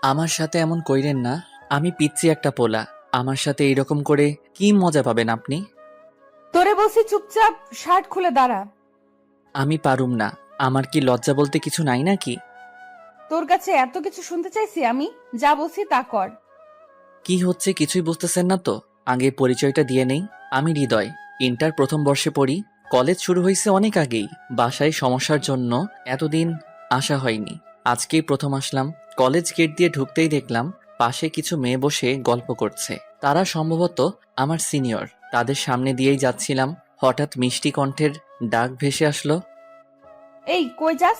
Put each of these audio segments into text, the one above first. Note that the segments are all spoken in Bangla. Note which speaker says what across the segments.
Speaker 1: আমার সাথে এমন কইরেন না। আমি পিচ্ছি একটা পোলা। আমার সাথে এইরকম করে কি মজা পাবেন আপনি?
Speaker 2: তোরে বলছি চুপচাপ শার্ট খুলে দাঁড়া।
Speaker 1: আমি পারুম না। আমার কি লজ্জা বলতে কিছু নাই নাকি?
Speaker 2: তোর কাছে এত কিছু শুনতে চাইছি আমি? যা বলছি তা কর।
Speaker 1: কি হচ্ছে কিছুই বুঝতেছেন না তো? আগে পরিচয়টা দিয়ে নেই। আমি হৃদয়। ইন্টার প্রথম বর্ষে পড়ি। কলেজ শুরু হয়েছে অনেক আগেই। বাসায় সমস্যার জন্য এতদিন আসা হয়নি। আজকেই প্রথম আসলাম। কলেজ গেট দিয়ে ঢুকতেই দেখলাম পাশে কিছু মেয়ে বসে গল্প করছে। তারা সম্ভবত আমার সিনিয়র। তাদের সামনে দিয়েই যাচ্ছিলাম, হঠাৎ মিষ্টি কণ্ঠের ডাক ভেসে আসলো।
Speaker 2: এই কই যাস?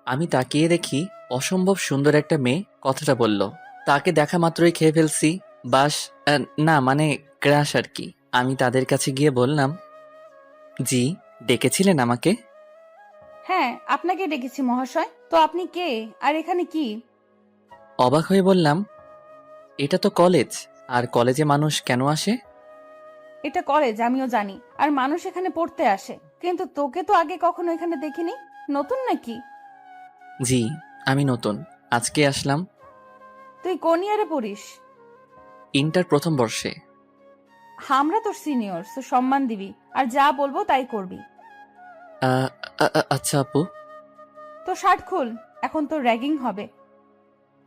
Speaker 1: আমি তাকিয়ে দেখি অসম্ভব সুন্দর একটা মেয়ে কথাটা বলল। তাকে দেখা মাত্রই খেয়ে ফেলছি। বাস, না মানে ক্রাশ আর কি। আমি তাদের কাছে গিয়ে বললাম, জি, ডেকেছিলেন আমাকে?
Speaker 2: হ্যাঁ, আপনাকে ডেকেছি মহাশয়। তো আপনি কে আর এখানে কি?
Speaker 1: অবাক হয়ে বললাম, এটা তো কলেজ। আর কলেজে মানুষ কেন আসে?
Speaker 2: এটা কলেজ আমিও জানি, আর মানুষ এখানে পড়তে আসে, কিন্তু তোকে তো আগে কখনো এখানে দেখিনি। নতুন নাকি?
Speaker 1: জি, আমি নতুন, আজকে আসলাম।
Speaker 2: তুই কোন ইয়ারে পড়িস?
Speaker 1: ইন্টার প্রথম বর্ষে।
Speaker 2: আমরা তোর সিনিয়র, তো সম্মান দিবি আর যা বলবো তাই করবি।
Speaker 1: আ- আচ্ছা আপু।
Speaker 2: তো শার্ট খুল, এখন তোর র্যাগিং হবে।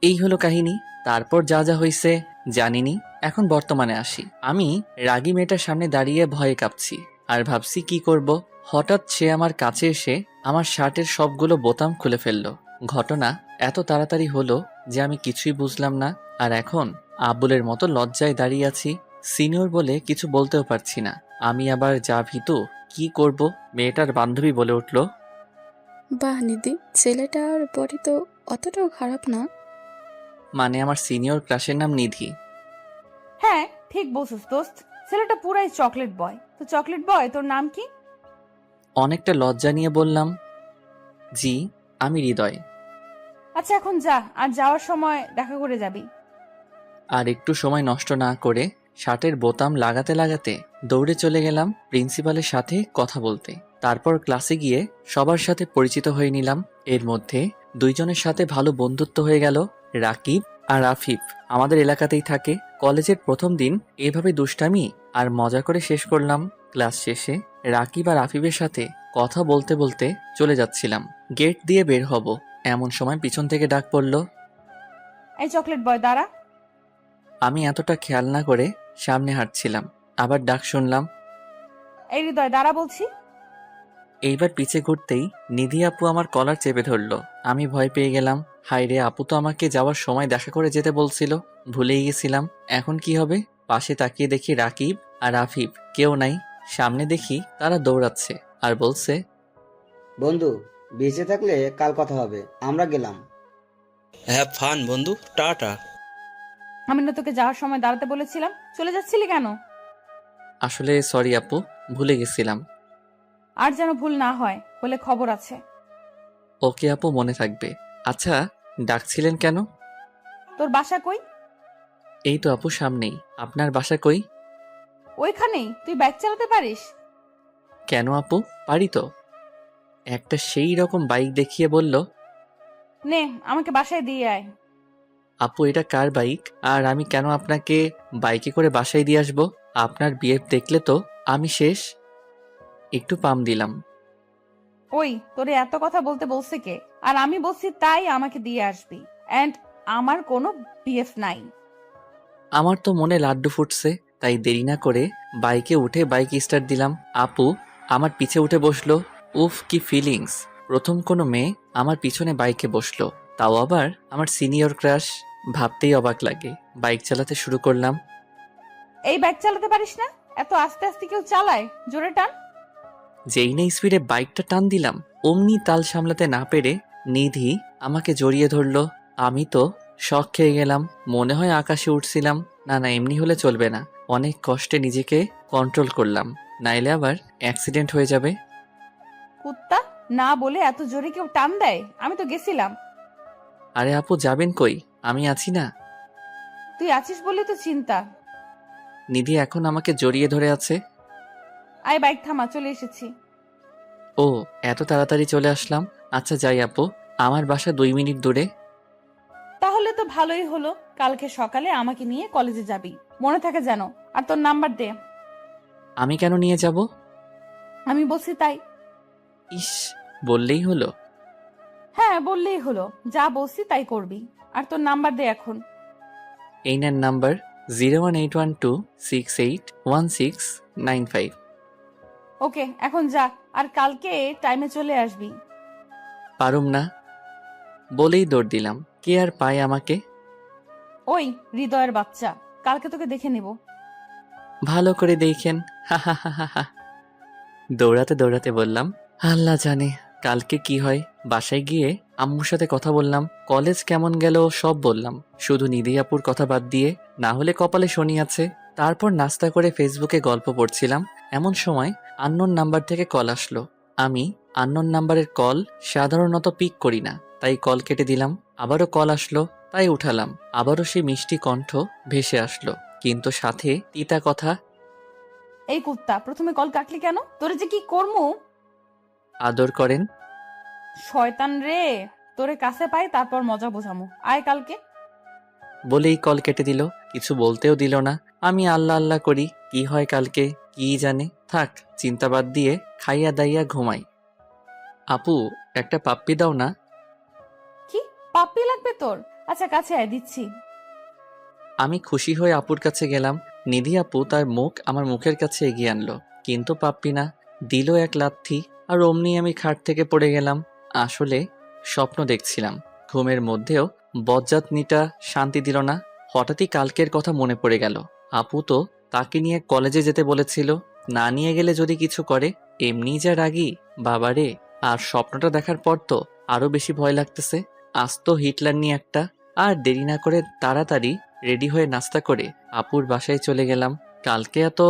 Speaker 1: এই হলো কাহিনী। তারপর যা যা হয়েছে জানিনি। এখন বর্তমানে আসি। আমি রাগী মেয়েটার সামনে দাঁড়িয়ে ভয়ে কাঁপছি আর ভাবছি কি করব। হঠাৎ সে আমার কাছে এসে আমার শার্টের সবগুলো বোতাম খুলে ফেললো। ঘটনা এত তাড়াতাড়ি হলো যে আমি কিছুই বুঝলাম না। আর এখন আব্বুলের মতো লজ্জায় দাঁড়িয়ে আছি। সিনিয়র বলে কিছু বলতেও পারছি না। আমি আবার যা ভীতু, কি করব। মেয়েটার বান্ধবী বলে উঠল,
Speaker 3: বাহ নিধি, ছেলেটার বডি তো অতটাও খারাপ না।
Speaker 1: মানে আমার সিনিয়র ক্লাসের নাম নিধি।
Speaker 2: হ্যাঁ, ঠিক বলছিস দোস্ত। ছেলেটা পুরাই চকলেট বয়। তো চকলেট বয়, তোর নাম কি?
Speaker 1: অনেকটা লজ্জা নিয়ে বললাম, জি, আমি হৃদয়।
Speaker 2: আচ্ছা এখন যা, আর যাওয়ার সময় দেখা করে যাবি।
Speaker 1: আর একটু সময় নষ্ট না করে শার্টের বোতাম লাগাতে লাগাতে দৌড়ে চলে গেলাম প্রিন্সিপালের সাথে কথা বলতে। তারপর ক্লাসে গিয়ে সবার সাথে পরিচিত হয়ে নিলাম। এর মধ্যে দুইজনের সাথে ভালো বন্ধুত্ব হয়ে গেল। রাকিব আর আফিফ আমাদের এলাকাতেই থাকে। কলেজের প্রথম দিন এভাবে দুষ্টামি আর মজা করে শেষ করলাম। ক্লাস শেষে রাকিব আর আফিফের সাথে কথা বলতে বলতে চলে যাচ্ছিলাম। গেট দিয়ে বের হব, এমন সময় পিছন থেকে ডাক পড়ল।
Speaker 2: এই চকলেট বয় দাঁড়া।
Speaker 1: আমি এতটা খেয়াল না করে সামনে হাঁটছিলাম, আবার ডাক শুনলাম।
Speaker 2: এই হৃদয় দাঁড়া বলছি।
Speaker 1: এইবার পিছে ঘুরতেই নিধি আপু আমার কলার চেপে ধরলো। আমি ভয় পেয়ে গেলাম। হায় রে, আপু তো আমাকে যাওয়ার সময় দেখা করে যেতে বলছিল। ভুলেই গেছিলাম। এখন কি হবে? পাশে তাকিয়ে দেখি রাকিব আর আফিফ কেউ নাই। সামনে দেখি তারা দৌড়াচ্ছে আর বলছে,
Speaker 4: বন্ধু, বেঁচে থাকলে কাল কথা হবে। আমরা গেলাম।
Speaker 5: হ্যাভ ফান বন্ধু, টাটা।
Speaker 2: আমি না তোকে যাওয়ার সময় দাঁড়াতে বলেছিলাম? চলে যাচ্ছিলি কেন?
Speaker 1: আসলে সরি আপু, ভুলে গেছিলাম।
Speaker 2: আর যেন ভুল না হয়, বলে খবর আছে।
Speaker 1: ওকে আপু, মনে থাকবে। আচ্ছা, ডাকছিলেন কেন?
Speaker 2: তোর বাসা কই?
Speaker 1: এই তো আপু সামনেই। আপনার বাসা কই?
Speaker 2: ওইখানেই। তুই বাইক চালাতে পারিস?
Speaker 1: কেন আপু, পারি তো। একটা সেই রকম বাইক দেখিয়ে বলল,
Speaker 2: নে, আমাকে বাসায় দিয়ে আয়।
Speaker 1: আপু এটা কার বাইক? আর আমি কেন আপনাকে বাইকে করে বাসায় দিয়ে আসবো? আপনার বিয়ে দেখলে তো আমি শেষ। একটু পাম দিলাম।
Speaker 2: ওই, তোরে এত কথা বলতে বলছে কে? আর আমি বলছি তাই আমাকে দিয়ে আসবি। এন্ড আমার কোনো বিএফ নাই।
Speaker 1: আমার তো মনে লাড্ডু ফুটছে, তাই দেরি না করে বাইকে উঠে বাইক স্টার্ট দিলাম। আপু আমার পিছে উঠে বসলো। উফ, কি ফিলিংস! প্রথম কোনো মেয়ে আমার পিছনে বাইকে বসলো, তাও আবার আমার সিনিয়র ক্রাশ। ভাবতেই অবাক লাগে। বাইক চালাতে শুরু করলাম।
Speaker 2: এই বাইক চালাতে পারিস না? এত আস্তে আস্তে কেউ চালায়? জোরে টান।
Speaker 1: যেই না স্পিডে বাইকটা টান দিলাম, অমনি তাল সামলাতে না পেরে নিধি আমাকে জড়িয়ে ধরলো। আমি তো শক খেয়ে গেলাম। মনে হয় আকাশে উঠছিলাম। না না, এমনি হলে চলবে না। অনেক কষ্টে নিজেকে কন্ট্রোল করলাম, নাইলে আবার অ্যাক্সিডেন্ট হয়ে যাবে।
Speaker 2: কুত্তা, না বলে এত জোরে কেউ টান দেয়? আমি তো গেছিলাম।
Speaker 1: আরে আপু, যাবেন কই? আমি আছি না।
Speaker 2: তুই আছিস বলে তো চিন্তা।
Speaker 1: নিধি এখন আমাকে জড়িয়ে ধরে আছে।
Speaker 2: আয় বাইক থামা, চলে এসেছি।
Speaker 1: ও, এত তাড়াতাড়ি চলে আসলাম। আচ্ছা যাই আপু, আমার বাসা 2 মিনিট দূরে।
Speaker 2: তাহলে তো ভালোই হলো, কালকে সকালে আমাকে নিয়ে কলেজে যাবি, মনে থাকে যেন। আর তোর নাম্বার দে।
Speaker 1: আমি কেন নিয়ে যাব?
Speaker 2: আমি বলছি তাই।
Speaker 1: ইস, বললেই হলো।
Speaker 2: হ্যাঁ, বললেই হলো, যা বলছি তাই করবি। আর তোর নাম্বার দে এখন।
Speaker 1: এই নেন নাম্বার 01812681695।
Speaker 2: ওকে, এখন যা। আর কালকে টাইমে চলে আসবি।
Speaker 1: পারুম না বলেই দৌড় দিলাম। কে আর পায় আমাকে?
Speaker 2: ওই হৃদয়ের বাচ্চা, কালকে তোকে দেখে নেব।
Speaker 1: ভালো করে দেখেন। হা হা হা হা হা। দৌড়াতে দৌড়াতে বললাম, আল্লাহ জানে কালকে কি হয়। বাসায় গিয়ে আম্মুর সাথে কথা বললাম, কলেজ কেমন গেল সব বললাম, শুধু নিধি আপুর কথা বাদ দিয়ে, না হলে কপালে শনি আছে। তারপর নাস্তা করে ফেসবুকে গল্প পড়ছিলাম, এমন সময় আননোন নাম্বার থেকে কল আসলো। আমি আননোন নাম্বারের কল সাধারণত পিক করি না, তাই কল কেটে দিলাম। আবারও কল আসলো, তাই উঠালাম। আবারও সেই মিষ্টি কণ্ঠ ভেসে আসলো, কিন্তু সাথে তিতা কথা।
Speaker 2: এই কুত্তা, প্রথমে কল কাটলি কেন? তোরে যে কি করমু।
Speaker 1: আদর করেন।
Speaker 2: শয়তান রে, তোরে কাছে পাই তারপর মজা বোঝামু। আয় কালকে।
Speaker 1: বলেই কল কেটে দিল, কিছু বলতেও দিল না। আমি আল্লাহ আল্লাহ করি, কি হয় কালকে কি জানে। থাক, চিন্তা বাদ দিয়ে খাইয়া দাইয়া ঘুমাই। আপু, একটা পাপ্পি দাও না।
Speaker 2: কি পাপ্পি লাগবে তোর? আচ্ছা, কাছে আয়, দিচ্ছি।
Speaker 1: আমি খুশি হয়ে আপুর কাছে গেলাম। নিধি আপু তার মুখ আমার মুখের কাছে এগিয়ে আনলো, কিন্তু পাপ্পি না, দিল এক লাথি। আর অমনি আমি খাট থেকে পড়ে গেলাম। আসলে স্বপ্ন দেখছিলাম, ঘুমের মধ্যেও বজ্জাতনিটা শান্তি দিল না। হঠাৎই কালকের কথা মনে পড়ে গেল। আপু তো তাকে নিয়ে কলেজে যেতে বলেছিল, না নিয়ে গেলে যদি কিছু করে। এমনি যা রাগী, বাবারে। আর স্বপ্নটা দেখার পর তো আরো বেশি ভয় লাগতেছে। আজ তো হিটলার নিয়ে একটা। আর দেরি না করে তাড়াতাড়ি রেডি হয়ে নাস্তা করে আপুর বাসায় চলে গেলাম। কালকে এত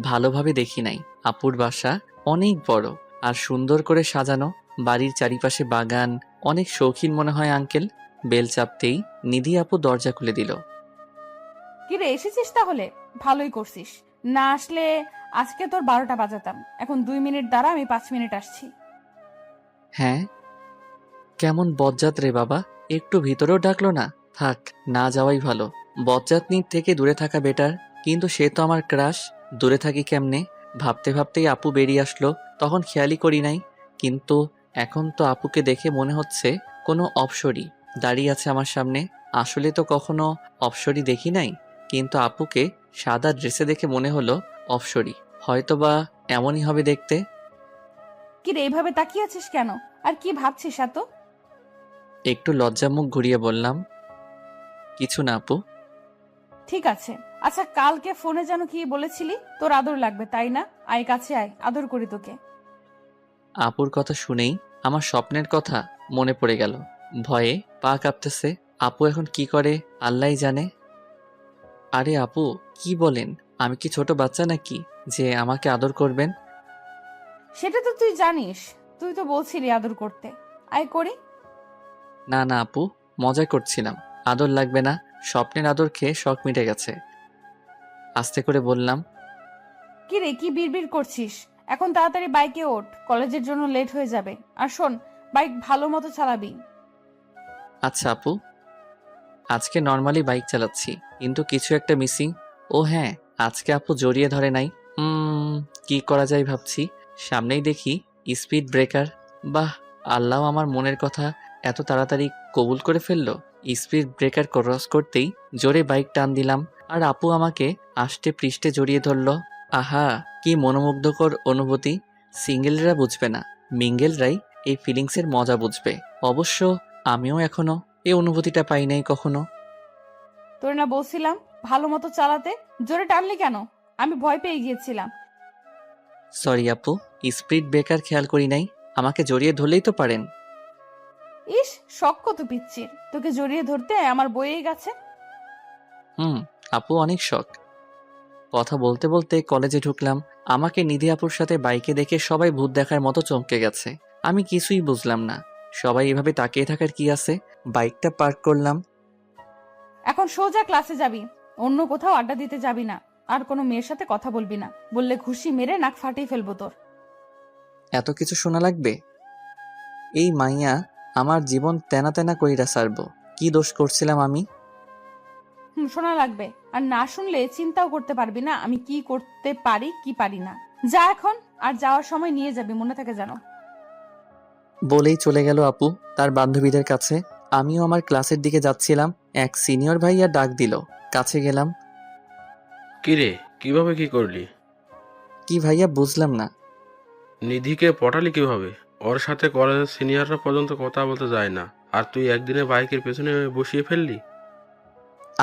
Speaker 1: ভালোভাবে দেখি নাই। আপুর বাসা অনেক বড় আর সুন্দর করে সাজানো, বাড়ির চারিপাশে বাগান। অনেক শৌখিন মনে হয় আঙ্কেল। বেল চাপতেই নিধি আপু দরজা খুলে দিল।
Speaker 2: কিরে, এসেছিস তাহলে? ভালোই করছিস। না আসলে আজকে তোর 12টা বাজাতাম। এখন 2 মিনিট দাঁড়া, আমি 5 মিনিট আসছি।
Speaker 1: হ্যাঁ, কেমন বজ্জাত রে বাবা, একটু ভিতরেও ডাকলো না। থাক, না যাওয়াই ভালো। বজ্জাতনির থেকে দূরে থাকা বেটার। কিন্তু সে তো আমার ক্রাশ, দূরে থাকি কেমনে? ভাবতে ভাবতেই আপু বেরিয়ে আসলো, তখন খেয়ালই করি নাই। কিন্তু এখন তো আপুকে দেখে মনে হচ্ছে কোনো অপ্সরী দাঁড়িয়ে আছে আমার সামনে। আসলে তো কখনো অপ্সরী দেখি নাই, কিন্তু আপুকে সাদা ড্রেসে দেখে মনে হলো অপ্সরী। হয়তোবা এমনই হবে দেখতে।
Speaker 2: কিরে, এইভাবে তাকিয়ে আছিস কেন? আর কি ভাবছিস এত?
Speaker 1: একটু লজ্জা মুখ ঘুরিয়ে বললাম, কিছু না আপু।
Speaker 2: ঠিক আছে। আচ্ছা, কালকে ফোনে যেন কি বলেছিলি? তোর আদর লাগবে তাই না? আয় কাছে আয়, আদর করি তোকে।
Speaker 1: আপুর কথা শুনেই আমার স্বপ্নের কথা মনে পড়ে গেল। ভয়ে পা কাঁপতেছে। আপু এখন কি করে আল্লাহই জানে। আরে আপু, কি বলেন? আমি কি ছোট বাচ্চা নাকি যে আমাকে আদর করবেন?
Speaker 2: সেটা তো তুই জানিস, তুই তো বলছিলি আদর করতে। আয় করি।
Speaker 1: না না আপু, মজা করছিলাম। আদর লাগবে না, স্বপ্নের আদর খেয়ে শখ মিটে গেছে। আস্তে করে বললাম।
Speaker 2: কিরে, কি বিড়বিড় করছিস? এখন তাড়াতাড়ি বাইকে ওঠ, কলেজের জন্য লেট হয়ে যাবে। আর শোন, বাইক ভালো মতো চালাবি।
Speaker 1: আচ্ছা আপু, আজকে নর্মালি বাইক চালাচ্ছি, কিন্তু কিছু একটা মিসিং। ও হ্যাঁ, আজকে আপু জড়িয়ে ধরে নাই। কি করা যায় ভাবছি। সামনেই দেখি স্পিড ব্রেকার। বাহ, আল্লাহ আমার মনের কথা এত তাড়াতাড়ি কবুল করে ফেললো। স্পিড ব্রেকার ক্রস করতেই জোরে বাইক টান দিলাম, আর আপু আমাকে আষ্টে পৃষ্ঠে জড়িয়ে ধরলো। আহা, কি মনোমুগ্ধকর অনুভূতি। সিঙ্গেলরা বুঝবে না, মিঙ্গেলরাই এই ফিলিংসের মজা বুঝবে। অবশ্য আমিও এখনো এই অনুভূতিটা পাই নাই কখনো।
Speaker 2: তোর না বলছিলাম ভালো মতো চালাতে, জোরে টানলি কেন? আমি ভয় পেয়ে গিয়েছিলাম।
Speaker 1: সরি আপু, স্পিড ব্রেকার খেয়াল করি নাই। আমাকে জড়িয়ে ধরলেই তো পারেন।
Speaker 2: ইস, শখ কত পিচ্ছির, তোকে জড়িয়ে ধরতে আমার বইয়ে গেছে।
Speaker 1: আপু অনেক শখ। কথা বলতে বলতে কলেজে ঢুকলাম। আমাকে নিধি আপুর সাথে বাইকে দেখে সবাই ভূত দেখার মতো চমকে গেছে। আমি কিছুই বুঝলাম না, সবাই এভাবে তাকিয়ে থাকার কি আছে। বাইকটা পার্ক করলাম।
Speaker 2: এখন সোজা ক্লাসে যাবি, অন্য কোথাও আড্ডা দিতে যাবি না। আর কোনো মেয়ের সাথে কথা বলবি না, বললে ঘুষি মেরে নাক ফাটিয়ে ফেলবো তোর।
Speaker 1: এত কিছু শোনা লাগবে? এই মাইয়া আমার জীবন তেনা তেনা কইরা সারবো। কি দোষ করছিলাম আমি?
Speaker 2: শোনা লাগবে। আর না শুনলে চিন্তাও করতে পারবি না আমি কি করতে পারি কি পারি না। যা এখন, আর যাওয়ার সময় নিয়ে যাবি, মনে থাকে যেন।
Speaker 1: বলেই চলে গেল আপু তার বান্ধবীদের কাছে। আমিও আমার ক্লাসের দিকে যাচ্ছিলাম, এক সিনিয়র ভাইয়া ডাক দিল। কাছে গেলাম।
Speaker 6: কিরে, কিভাবে কি করলি?
Speaker 1: কি ভাইয়া, বুঝলাম না।
Speaker 6: নিধিকে পটালি কিভাবে? ওর সাথে কলেজের সিনিয়ররা পর্যন্ত কথা বলতে যায় না, আর তুই একদিনে বাইকের পেছনে বসিয়ে ফেললি?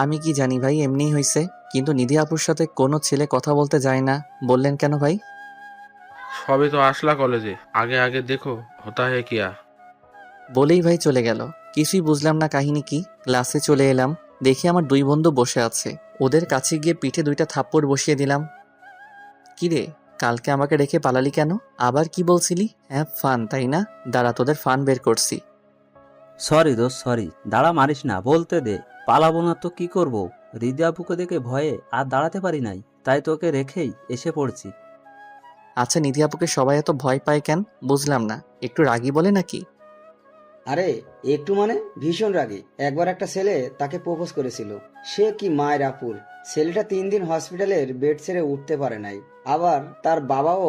Speaker 1: আমি কি জানি ভাই, এমনিই হয়েছে। কিন্তু নিধি আপুর সাথে কোনো ছেলে কথা বলতে যায় না বললেন কেন ভাই?
Speaker 6: সবে তো আসলা কলেজে, আগে আগে দেখো হতা হে কিয়া।
Speaker 1: বলেই ভাই চলে গেল। কিছুই বুঝলাম না কাহিনী কি। ক্লাসে চলে এলাম, দেখি আমার দুই বন্ধু বসে আছে। ওদের কাছে গিয়ে পিঠে 2টা থাপ্পড় বসিয়ে দিলাম। কিরে, কালকে আমাকে রেখে পালালি কেন? আবার কি বলছিলি? হ্যাঁ ফান, তাই না? দাঁড়া, তোদের ফান বের করছি।
Speaker 7: সরি দোস্ত, সরি। দাঁড়া, মারিস না, বলতে দে। পালাবো না তো কি করব? হৃদয় আপুকে দেখে ভয়ে আর দাঁড়াতে পারি নাই, তাই তোকে রেখেই এসে পড়ছি।
Speaker 1: আচ্ছা, নিধি আপুকে সবাই এত ভয় পায় কেন বুঝলাম না। একটু রাগী বলে নাকি?
Speaker 4: আরে একটু মানে ভীষণ রাগী। একবার একটা ছেলে তাকে প্রপোজ করেছিল। সে কি মায়ের আপুর। ছেলেটা 3 দিন হসপিটালের বেড ছেড়ে উঠতে পারে নাই। আবার তার বাবাও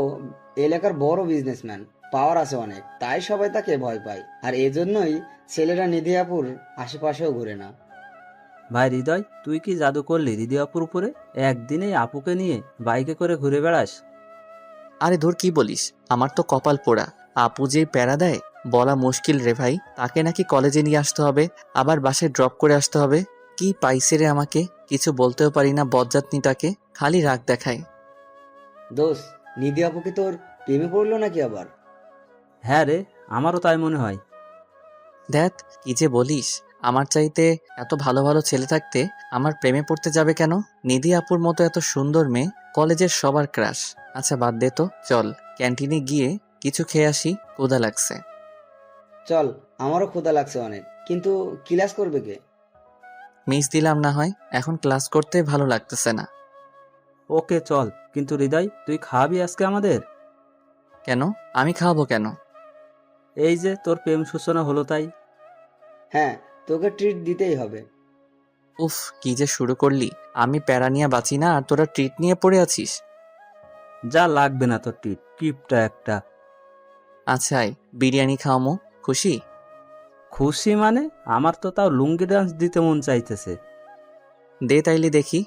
Speaker 4: এলাকার বড় বিজনেসম্যান, পাওয়ার আছে অনেক, তাই সবাই তাকে ভয় পায়। আর এজন্যই ছেলেরা নিধি আপুর আশেপাশেও ঘুরে না।
Speaker 7: ভাই হৃদয়, তুই কি জাদু করলি হৃদয় আপুর উপরে? একদিনেই আপুকে নিয়ে বাইকে করে ঘুরে বেড়াস?
Speaker 1: আরে ধুর, কি বলিস? আমার তো কপাল পোড়া। আপু যে প্যারা দেয় বলা মুশকিল রে ভাই। তাকে নাকি কলেজে নিয়ে আসতে হবে, আবার বাসায় ড্রপ করে আসতে হবে। কি পাইছে রে আমাকে, কিছু বলতেও পারি না বজ্জাতনিটাকে, খালি রাগ দেখায়।
Speaker 4: দোষ, নিধি আপু কি তোর প্রেমে পড়লো নাকি আবার?
Speaker 7: হ্যাঁ রে, আমারও তাই মনে হয়।
Speaker 1: দেখ কি যে বলিস। আমার চাইতে এত ভালো ভালো ছেলে থাকতে আমার প্রেমে পড়তে যাবে কেন? নিধি আপুর মতো এত সুন্দর মেয়ে কলেজের সবার ক্রাশ। আচ্ছা বাদ দে তো, চল ক্যান্টিনে গিয়ে কিছু খেয়ে আসি, ক্ষুধা লাগছে।
Speaker 4: চল, আমারও ক্ষুধা লাগছে অনেক, কিন্তু ক্লাস করবে কে?
Speaker 1: মিস দিলাম না হয়, এখন ক্লাস করতে ভালো লাগতেছে না।
Speaker 7: ওকে চল, কিন্তু হৃদয় তুই খাওয়াবি আজকে আমাদের?
Speaker 1: কেন? আমি খাওয়াবো কেন?
Speaker 7: এই যে তোর প্রেম সূচনা হলো তাই।
Speaker 4: হ্যাঁ, তোকে ট্রিট দিতেই হবে।
Speaker 1: উফ, কি যে শুরু করলি। আমি প্যারা নিয়ে বাঁচি না, আর তোরা ট্রিট নিয়ে পড়ে আছিস।
Speaker 7: যা, লাগবে না তোর টিপ টিপটা একটা।
Speaker 1: আচ্ছা আয়, বিরিয়ানি খাওয়ামো, খুশি?
Speaker 7: খুশি মানে? আমার তো তাও লুঙ্গি ডান্স দিতে মন চাইতেছে।
Speaker 1: দে তাইলে দেখি।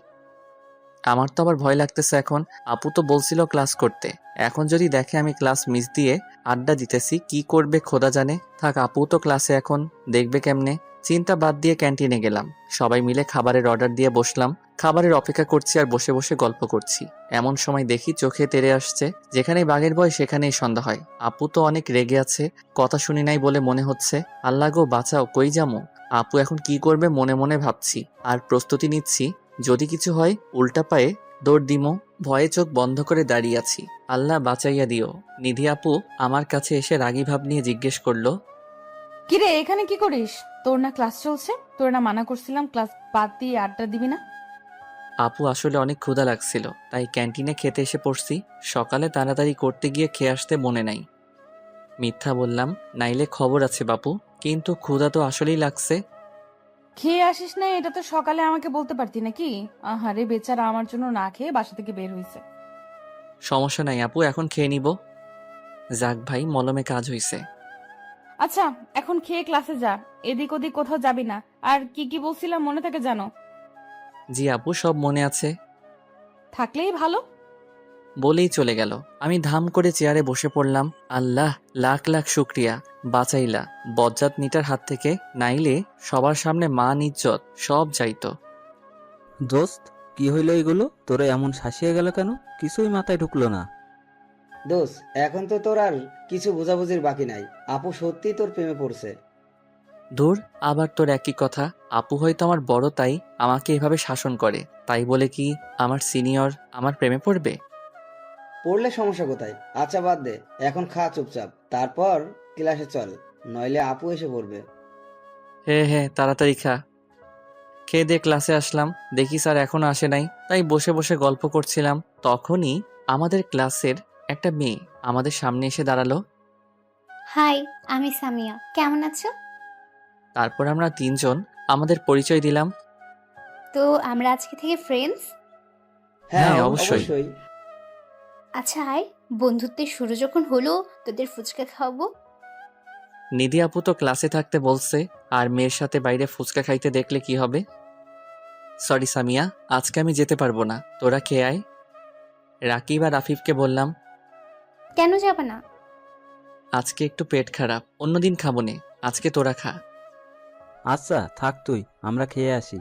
Speaker 1: আমার তো আবার ভয় লাগতেছে এখন। আপু তো বলছিল ক্লাস করতে, এখন যদি দেখে আমি ক্লাস মিস দিয়ে আড্ডা দিতেছি, কি করবে খোদা জানে। থাক, আপু তো ক্লাসে, এখন দেখবে কেমনে। চিন্তা বাদ দিয়ে ক্যান্টিনে গেলাম। সবাই মিলে খাবারের অর্ডার দিয়ে বসলাম। খাবারের অপেক্ষা করছি আর বসে বসে গল্প করছি। এমন সময় দেখি চোখে তেড়ে আসছে, যেখানেই বাঘের ভয় সেখানেই সন্ধ্যা হয়। আপু তো অনেক রেগে আছে, কথা শুনি নাই বলে মনে হচ্ছে। আল্লাহ গো বাঁচাও, কই যামো। আপু এখন কি করবে মনে মনে ভাবছি, আর প্রস্তুতি নিচ্ছি যদি কিছু হয় উল্টা পায়ে দৌড় দিমো। ভয়ে চোখ বন্ধ করে দাঁড়িয়ে আছি। আল্লাহ বাঁচাইয়া দিও। নিধি আপু আমার কাছে এসে রাগী ভাব নিয়ে জিজ্ঞেস করলো,
Speaker 2: কিরে, এখানে কি করিস? তোর না ক্লাস চলছে? তোর না মানা করছিলাম ক্লাস বাদ দিয়ে আড্ডা দিবি না?
Speaker 1: আপু আসলে অনেক ক্ষুধা লাগছিল, তাই ক্যান্টিনে খেতে এসে পড়ছি। সকালে তাড়াতাড়ি করতে গিয়ে খেয়ে আসতে মনে নাই। মিথ্যা বললাম, নাইলে খবর আছে বাপু। কিন্তু ক্ষুধা তো আসলেই লাগছে।
Speaker 2: খেয়ে আসিস না, এটা তো সকালে আমাকে বলতে পারতি নাকি? আহারে বেচারা আমার জন্য না খেয়ে বাসা থেকে বের হইছে।
Speaker 1: সমস্যা নাই আপু, এখন খেয়ে নিব। যাক ভাই, মলমে কাজ হইছে।
Speaker 2: আচ্ছা, এখন খেয়ে ক্লাসে যা, এদিক ওদিক কোথাও যাবি না। আর কি কি বলছিলাম মনে থাকে জানো?
Speaker 1: জি আপু, সব মনে আছে।
Speaker 2: থাকলেই ভালো।
Speaker 1: বলেই চলে গেল। আমি ধাম করে চেয়ারে বসে পড়লাম। আল্লাহ লাখ লাখ শুক্রিয়া, বাঁচাইলা বজ্জাত নিটার হাত থেকে, নাইলে সবার সামনে মান ইজ্জত সব যাইতো।
Speaker 7: দোস্ত, কি হইলো এগুলো? তোরা এমন শাসিয়ে গেল কেন? কিছুই মাথায় ঢুকলো না।
Speaker 4: দোষ, এখন তো তোর আর কিছু বোঝাবুঝির বাকি নাই। আপু সত্যি তোর প্রেমে পড়ছে।
Speaker 1: দূর, আবার তোর একই কথা। আপু হয়তো আমার বড়, তাই আমাকে এভাবে শাসন করে। তাই বলে কি আমার সিনিয়র আমার প্রেমে পড়বে?
Speaker 4: পড়লে সমস্যা কোথায়? আচ্ছা বাদ দে, এখন খা চুপচাপ, তারপর ক্লাসে চল, নইলে আপু এসে পড়বে।
Speaker 1: হ্যাঁ হ্যাঁ, তাড়াতাড়ি খা। খেয়ে দিয়ে ক্লাসে আসলাম, দেখি স্যার এখনো আসে নাই। তাই বসে বসে গল্প করছিলাম। তখনই আমাদের ক্লাসের একটা মেয়ে আমাদের সামনে এসে দাঁড়ালো।
Speaker 8: হাই, আমি সামিয়া। কেমন আছো?
Speaker 1: তারপর আমরা তিনজন আমাদের পরিচয় দিলাম।
Speaker 8: তো আমরা আজকে থেকে ফ্রেন্ডস।
Speaker 1: হ্যাঁ, অবশ্যই।
Speaker 8: আচ্ছা আয়, বন্ধুত্বের শুরু যখন হলো তোদের ফুচকা খাওয়াবো।
Speaker 1: নিধি আপু তো ক্লাসে থাকতে বলছে, আর মেয়ের সাথে বাইরে ফুচকা খাইতে দেখলে কি হবে? সরি সামিয়া, আজকে আমি যেতে পারবো না, তোরা খেয়ে আয়। রাকিব আর আফিফকে বললাম,
Speaker 8: কেন যাবে না?
Speaker 1: আজকে একটু পেট খারাপ, অন্যদিন খাবো নে, আজকে তোরা খা।
Speaker 7: আচ্ছা থাক তুই, আমরা খেয়ে আসি।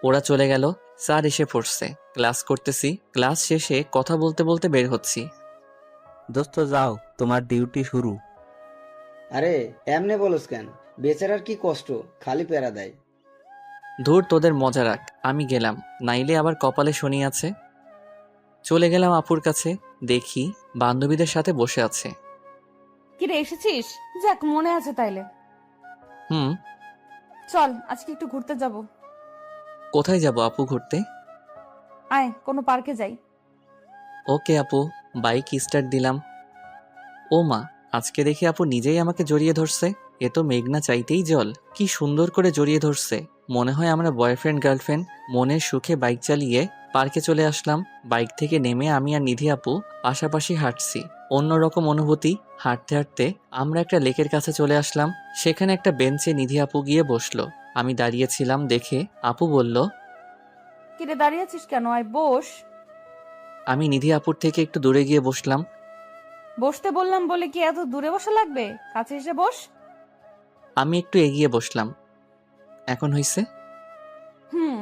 Speaker 1: ওরা চলে গেল। স্যার এসে পড়ছে, ক্লাস করতেছি। ক্লাস শেষে কথা বলতে বলতে বের হচ্ছি।
Speaker 7: দোস্ত যাও, তোমার ডিউটি শুরু।
Speaker 4: আরে এমনে বলস কেন? বেচারার কি কষ্ট, খালি প্যারা দেয়।
Speaker 1: ধুর, তোদের মজা রাখ, আমি গেলাম, নাইলে আবার কপালে শনি আছে। চলে গেলাম আপুর কাছে, দেখি বান্ধবীদের সাথে বসে আছে।
Speaker 2: কিরে এসেছিস? যাক, মনে আছে তাইলে।
Speaker 1: হুম।
Speaker 2: চল আজকে একটু ঘুরতে যাব।
Speaker 1: কোথায় যাব আপু ঘুরতে?
Speaker 2: আয় কোনো পার্কে যাই।
Speaker 1: ওকে আপু, বাইক স্টার্ট দিলাম। ও মা, আজকে দেখি আপু নিজেই আমাকে জড়িয়ে ধরছে। এ তো মেঘনা চাইতেই জল, কি সুন্দর করে জড়িয়ে ধরছে। মনে হয় আমরা বয়ফ্রেন্ড গার্লফ্রেন্ড। মনের সুখে বাইক চালিয়ে পার্কে চলে আসলাম। বাইক থেকে নেমে আমি আর নিধি আপু পাশাপাশি হাঁটছি, অন্যরকম অনুভূতি। হাঁটতে হাঁটতে আমরা একটা লেকের কাছে চলে আসলাম। সেখানে একটা বেঞ্চে নিধি আপু গিয়ে বসলো। আমি দাঁড়িয়েছিলাম দেখে আপু বলল,
Speaker 2: কিরে দাঁড়িয়ে আছিস কেন? আয় বস।
Speaker 1: আমি নিধি আপুর থেকে একটু দূরে গিয়ে বসলাম।
Speaker 2: বসতে বললাম বলে কি এত দূরে বসা লাগবে? কাছে এসে বস।
Speaker 1: আমি একটু এগিয়ে বসলাম। এখন হইছে?
Speaker 2: হুম।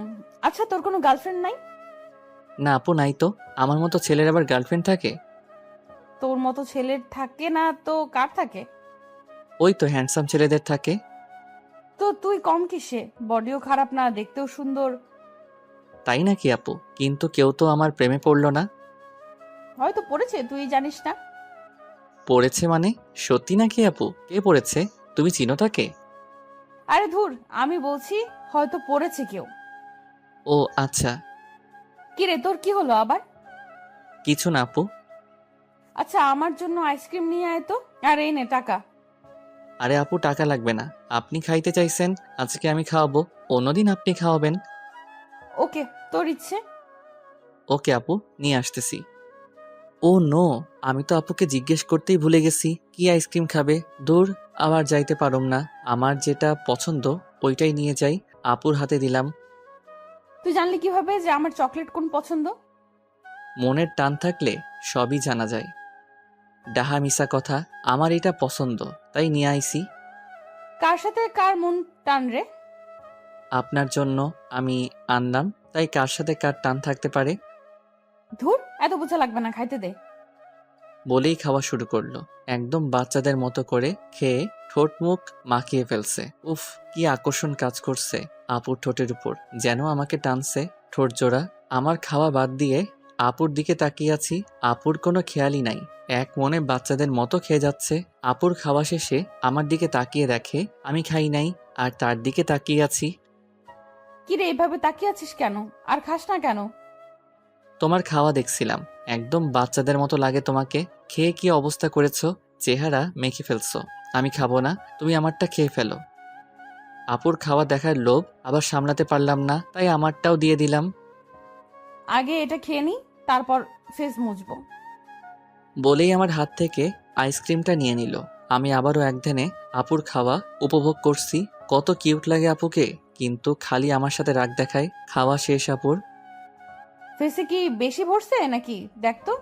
Speaker 2: আচ্ছা, তোর কোনো গার্লফ্রেন্ড নাই?
Speaker 1: না আপু, নাই তো। আমার মতো ছেলের আবার গার্লফ্রেন্ড থাকে?
Speaker 2: তোর মতো ছেলের থাকে না তো কার থাকে?
Speaker 1: ওই তো হ্যান্ডসাম ছেলেদের থাকে।
Speaker 2: তো তুই কম কিসে? বডিও খারাপ না, দেখতেও সুন্দর।
Speaker 1: তাই নাকি আপু? কিন্তু কেউ তো আমার প্রেমে পড়লো না।
Speaker 2: হয়তো পড়েছে, তুই জানিস না।
Speaker 1: পড়েছে মানে? সত্যি নাকি আপু? কে পড়েছে? তুমি চিনো তাকে?
Speaker 2: আরে ধুর, আমি বলছি হয়তো পড়েছে কেউ।
Speaker 1: ও আচ্ছা।
Speaker 2: কিরে তোর কি হলো আবার?
Speaker 1: কিছু না আপু।
Speaker 2: আচ্ছা, আমার জন্য আইসক্রিম নিয়ে আয় তো। আর এই নে টাকা।
Speaker 1: আরে আপু, টাকা লাগবে না। আপনি খাইতে চাইছেন, আজকে আমি খাওয়াবো, অন্যদিন আপনি খাওয়াবেন।
Speaker 2: ওকে, তোর ইচ্ছে।
Speaker 1: ওকে আপু, নিয়ে আসতেছি। ও নো, আমি তো আপুকে জিজ্ঞেস করতেই ভুলে গেছি কি আইসক্রিম খাবে। দূর, আবার যাইতে পারুম না। আমার যেটা পছন্দ ওইটাই নিয়ে যাই। আপুর হাতে দিলাম।
Speaker 2: তুই জানলি কিভাবে যে আমার চকলেট কোন পছন্দ?
Speaker 1: মনের টান থাকলে সবই জানা যায়। ডাহা মিশা কথা, আমার এটা পছন্দ তাই নিয়ে আইছি।
Speaker 2: কার সাথে কার মন টান রে?
Speaker 1: আপনার জন্য আমি আনলাম, তাই কার সাথে কার টান থাকতে পারে।
Speaker 2: ধুর, এত বোঝা লাগবে না, খাইতে দে।
Speaker 1: বলেই খাওয়া শুরু করলো, একদম বাচ্চাদের মতো করে খেয়ে ঠোঁট মুখ মাখিয়ে ফেলছে। উফ, কি আকর্ষণ কাজ করছে আপুর ঠোঁটের উপর, যেন আমাকে টানছে ঠোঁট জোড়া। আমার খাওয়া বাদ দিয়ে আপুর দিকে তাকিয়ে আছি। আপুর কোনো খেয়ালই নাই, এক মনে বাচ্চাদের মতো খেয়ে যাচ্ছে। আপুর খাওয়া শেষে আমার দিকে তাকিয়ে দেখে আমি খাই নাই, আর তার দিকে তাকিয়ে আছি।
Speaker 2: কিরে এভাবে তাকিয়ে আছিস কেন? আর খাস না কেন?
Speaker 1: তোমার খাওয়া দেখছিলাম, একদম বাচ্চাদের মতো লাগে তোমাকে। খেয়ে কি অবস্থা করেছো, চেহারা মেখে ফেলছো। আমি খাবো না, তুমি আমারটা খেয়ে ফেলো। আপুর খাওয়া দেখার লোভ আবার সামলাতে পারলাম না, তাই আমারটাও দিয়ে দিলাম।
Speaker 2: আগে এটা খেয়ে নি, তারপর ফেস মুছবো।
Speaker 1: বলেই আমার হাত থেকে আইসক্রিমটা নিয়ে নিল। আমি আবারও একধানে আপুর খাওয়া উপভোগ করছি। কত কিউট লাগে আপুকে, কিন্তু খালি আমার সাথে রাগ দেখায়। খাওয়া শেষ আপুর।
Speaker 2: ফেসে কি বেশি ভরছে নাকি দেখ তো।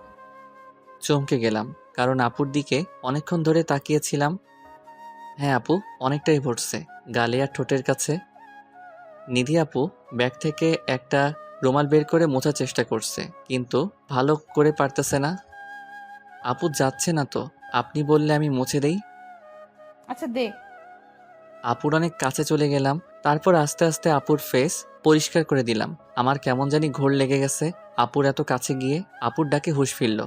Speaker 1: চমকে গেলাম, কারণ আপুর দিকে অনেকক্ষণ ধরে তাকিয়েছিলাম। হ্যাঁ আপু, অনেকটাই ভরছে, গালে আর ঠোঁটের কাছে। নিধি আপু ব্যাগ থেকে একটা রুমাল বের করে মোছার চেষ্টা করছে, কিন্তু ভালো করে পারতেছে না। আপু যাচ্ছে না তো, আপনি বললে আমি মুছে দেই।
Speaker 2: আচ্ছা দে।
Speaker 1: আপুর অনেক কাছে চলে গেলাম, তারপর আস্তে আস্তে আপুর ফেস পরিষ্কার করে দিলাম। আমার কেমন জানি ঘোর লেগে গেছে আপুর এত কাছে গিয়ে। আপুর ডাকে হুঁশ ফিরল।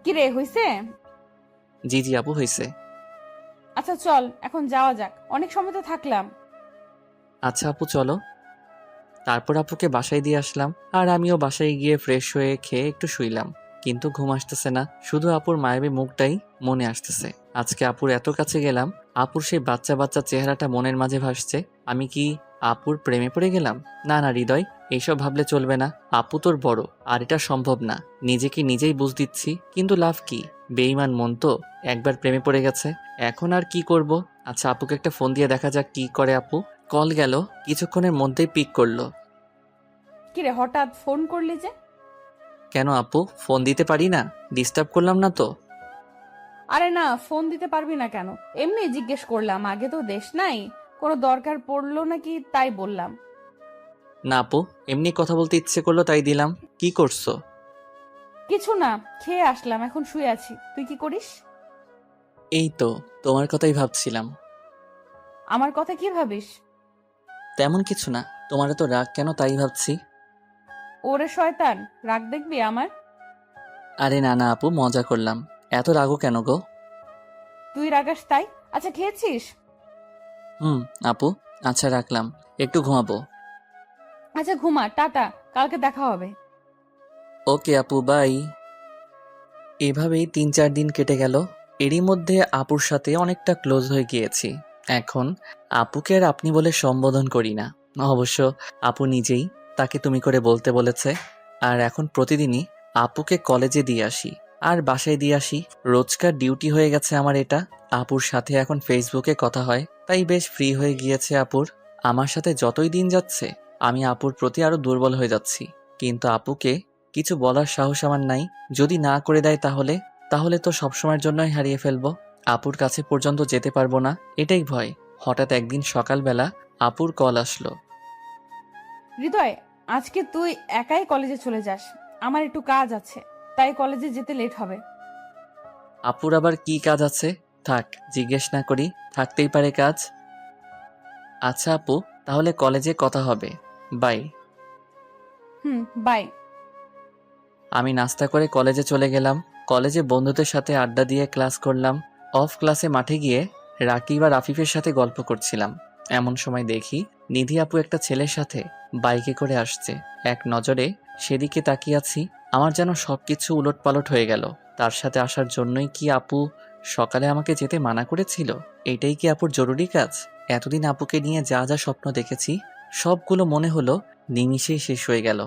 Speaker 2: কিরে হইছে?
Speaker 1: জি জি আপু, হয়েছে।
Speaker 2: আচ্ছা চল এখন যাওয়া যাক, অনেক সময় তো থাকলাম।
Speaker 1: আচ্ছা আপু চলো। তারপর আপুকে বাসায় দিয়ে আসলাম, আর আমিও বাসায় গিয়ে ফ্রেশ হয়ে খেয়ে একটু শুইলাম। কিন্তু ঘুম আসতেছে না, শুধু আপুর মায়াবী মুখটাই মনে আসতেছে। আজকে আপুর এত কাছে গেলাম, আপুর সেই বাচ্চা বাচ্চা চেহারাটা মনের মাঝে ভাসছে। আমি কি আপুর প্রেমে পড়ে গেলাম? না না হৃদয়, এইসব ভাবলে চলবে না। আপু তোর বড়, আর এটা সম্ভব না। নিজেকে নিজেই বুঝ দিচ্ছি, কিন্তু লাভ কি? বেঈমান মন তো, একবার প্রেমে পড়ে গেছে। এখন আর কি করব? আচ্ছা, আপুকে একটা ফোন দিয়ে দেখা যাক কি করে আপু। কল গেল, কিছুক্ষণের মধ্যেই পিক করলো।
Speaker 2: কিরে হঠাৎ ফোন করলি যে?
Speaker 1: কেন আপু, ফোন দিতে পারি না? ডিস্টার্ব করলাম না তো?
Speaker 2: আরে না, ফোন দিতে পারবি না কেন? এমনি জিজ্ঞেস করলাম, আগে তো দেশ নাই, কোনো দরকার পড়লো নাকি তাই বললাম।
Speaker 1: না আপু, এমনি কথা বলতে ইচ্ছে করলো তাই দিলাম। কি করছো?
Speaker 2: কিছু না, খেয়ে আসলাম, এখন শুয়ে আছি। তুই কি করিস?
Speaker 1: এই তো তোমার কথাই ভাবছিলাম।
Speaker 2: আমার কথা কি ভাবিস?
Speaker 1: তেমন কিছু না, তোমার তো রাগ কেন তাই ভাবছি।
Speaker 2: ওরে শয়তান, রাগ দেখবি আমার?
Speaker 1: আরে না না আপু, মজা করলাম। এত রাগও কেন গো?
Speaker 2: তুই রাগাস তাই? আচ্ছা খেয়েছিস?
Speaker 1: আপু, আচ্ছা রাখলাম, একটু ঘুমাবো।
Speaker 2: আচ্ছা ঘুমা, টাটা, কালকে দেখা হবে।
Speaker 1: ওকে আপু, বাই। এভাবেই 3-4 দিন কেটে গেল। এরই মধ্যে আপুর সাথে অনেকটা ক্লোজ হয়ে গিয়েছি। এখন আপুকে আর আপনি বলে সম্বোধন করি না। অবশ্য আপু নিজেই তাকে তুমি করে বলতে বলেছে। আর এখন প্রতিদিনই আপুকে কলেজে দিয়ে আসি আর বাসায় দিয়ে আসি। রোজকার ডিউটি হয়ে গেছে আমার এটা। আপুর সাথে এখন ফেসবুকে কথা হয়, তাই বেশ ফ্রি হয়ে গিয়েছে আপুর। আমার সাথে যতই দিন যাচ্ছে আমি আপুর প্রতি আরো দুর্বল হয়ে যাচ্ছি। কিন্তু আপুকে কিছু বলার সাহস আমার নাই। যদি না করে দেয় তাহলে তাহলে তো সবসময়ের জন্যই হারিয়ে ফেলবো। আপুর কাছে পর্যন্ত যেতে পারবো না, এটাই ভয়। হঠাৎ একদিন সকালবেলা আপুর কল আসলো।
Speaker 2: হৃদয়, আজকে তুই একাই কলেজে চলে যাস, আমার একটু কাজ আছে, তাই কলেজে যেতে লেট হবে।
Speaker 1: আপুর আবার কি কাজ আছে? থাক, জিজ্ঞেস না করি, থাকতেই পারে কাজ। আচ্ছা আপু, তাহলে কলেজে কথা হবে। বাই।
Speaker 2: বাই।
Speaker 1: আমি নাস্তা করে কলেজে চলে গেলাম। কলেজে বন্ধুদের সাথে আড্ডা দিয়ে ক্লাস করলাম। অফ ক্লাসে মাঠে গিয়ে রাকিব আর আফিফের সাথে গল্প করছিলাম। এমন সময় দেখি নিধি আপু একটা ছেলের সাথে বাইকে করে আসছে। এক নজরে সেদিকে তাকিয়ে আছি, আমার যেন সবকিছু উলটপালট হয়ে গেল। তার সাথে আসার জন্যই কি আপু সকালে আমাকে যেতে মানা করেছিল? এটাই কি আপুর জরুরি কাজ? এতদিন আপুকে নিয়ে যা যা স্বপ্ন দেখেছি সবগুলো মনে হলো নিমিষেই শেষ হয়ে গেল।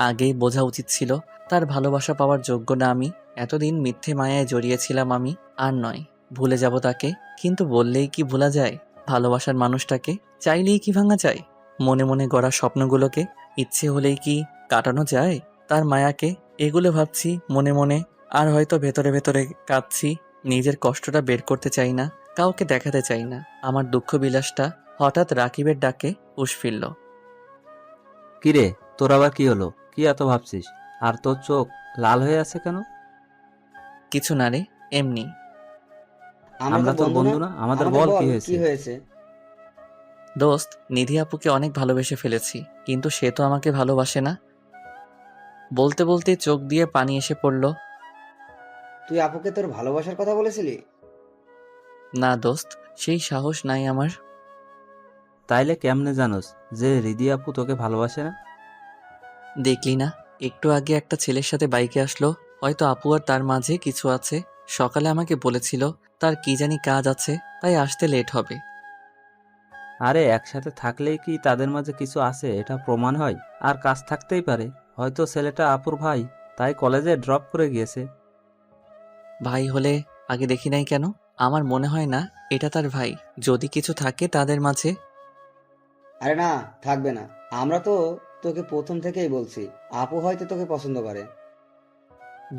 Speaker 1: আগেই বোঝা উচিত ছিল তার ভালোবাসা পাওয়ার যোগ্য না আমি। এতদিন মিথ্যে মায়ায় জড়িয়েছিলাম আমি। আর নয়, ভুলে যাব তাকে। কিন্তু বললেই কি ভোলা যায় ভালোবাসার মানুষটাকে? চাইলেই কি ভাঙা যায় মনে মনে গড়া স্বপ্নগুলোকে? ইচ্ছে হলেই কি কাটানো যায় তার মায়াকে? এগুলো ভাবছি মনে মনে, আর হয়তো ভেতরে ভেতরে কাঁদছি। নিজের কষ্টটা বের করতে চাই না, কাউকে দেখাতে চাই না আমার দুঃখ বিলাসটা। হঠাৎ রাকিবের ডাকে হুঁশ ফিরল।
Speaker 7: কিরে, তোর আবার কি হলো? কি এত ভাবছিস? আর তোর চোখ লাল হয়ে আছে কেন?
Speaker 1: কিছু না রে, এমনি।
Speaker 7: আমরা তোর বন্ধু না? আমাদের বল কি
Speaker 4: কি
Speaker 7: হয়েছে?
Speaker 4: হয়েছে?
Speaker 1: দোস্ত, নিধি আপুকে অনেক ভালোবেসে ফেলেছি, কিন্তু সে তো আমাকে ভালোবাসে না। বলতে বলতে চোখ দিয়ে পানি এসে পড়ল।
Speaker 4: তুই আপুকে তোর ভালোবাসার কথা বলেছিলি?
Speaker 1: না দোস্ত, সেই সাহস নাই আমার।
Speaker 7: তাইলে কেমনে জানোস যে রিদি আপু তোকে ভালোবাসে না?
Speaker 1: দেখলি না, একটু আগে একটা ছেলের সাথে বাইকে আসলো। হয়তো আপু আর তার মাঝে কিছু আছে। সকালে আমাকে বলেছিল তার কি জানি কাজ আছে, তাই আসতে লেট হবে।
Speaker 7: আরে একসাথে থাকলেই কি তাদের মাঝে কিছু আছে এটা প্রমাণ হয়? আর কাজ থাকতেই পারে। হয়তো ছেলেটা আপুর ভাই, তাই কলেজে ড্রপ করে গিয়েছে।
Speaker 1: ভাই হলে আগে দেখি নাই কেন? আমার মনে হয় না এটা তার ভাই। যদি কিছু থাকে তাদের মাঝে।
Speaker 4: আরে না, থাকবে না। আমরা তো তোকে প্রথম থেকেই বলছি, আপু হয়তো তোকে পছন্দ করে।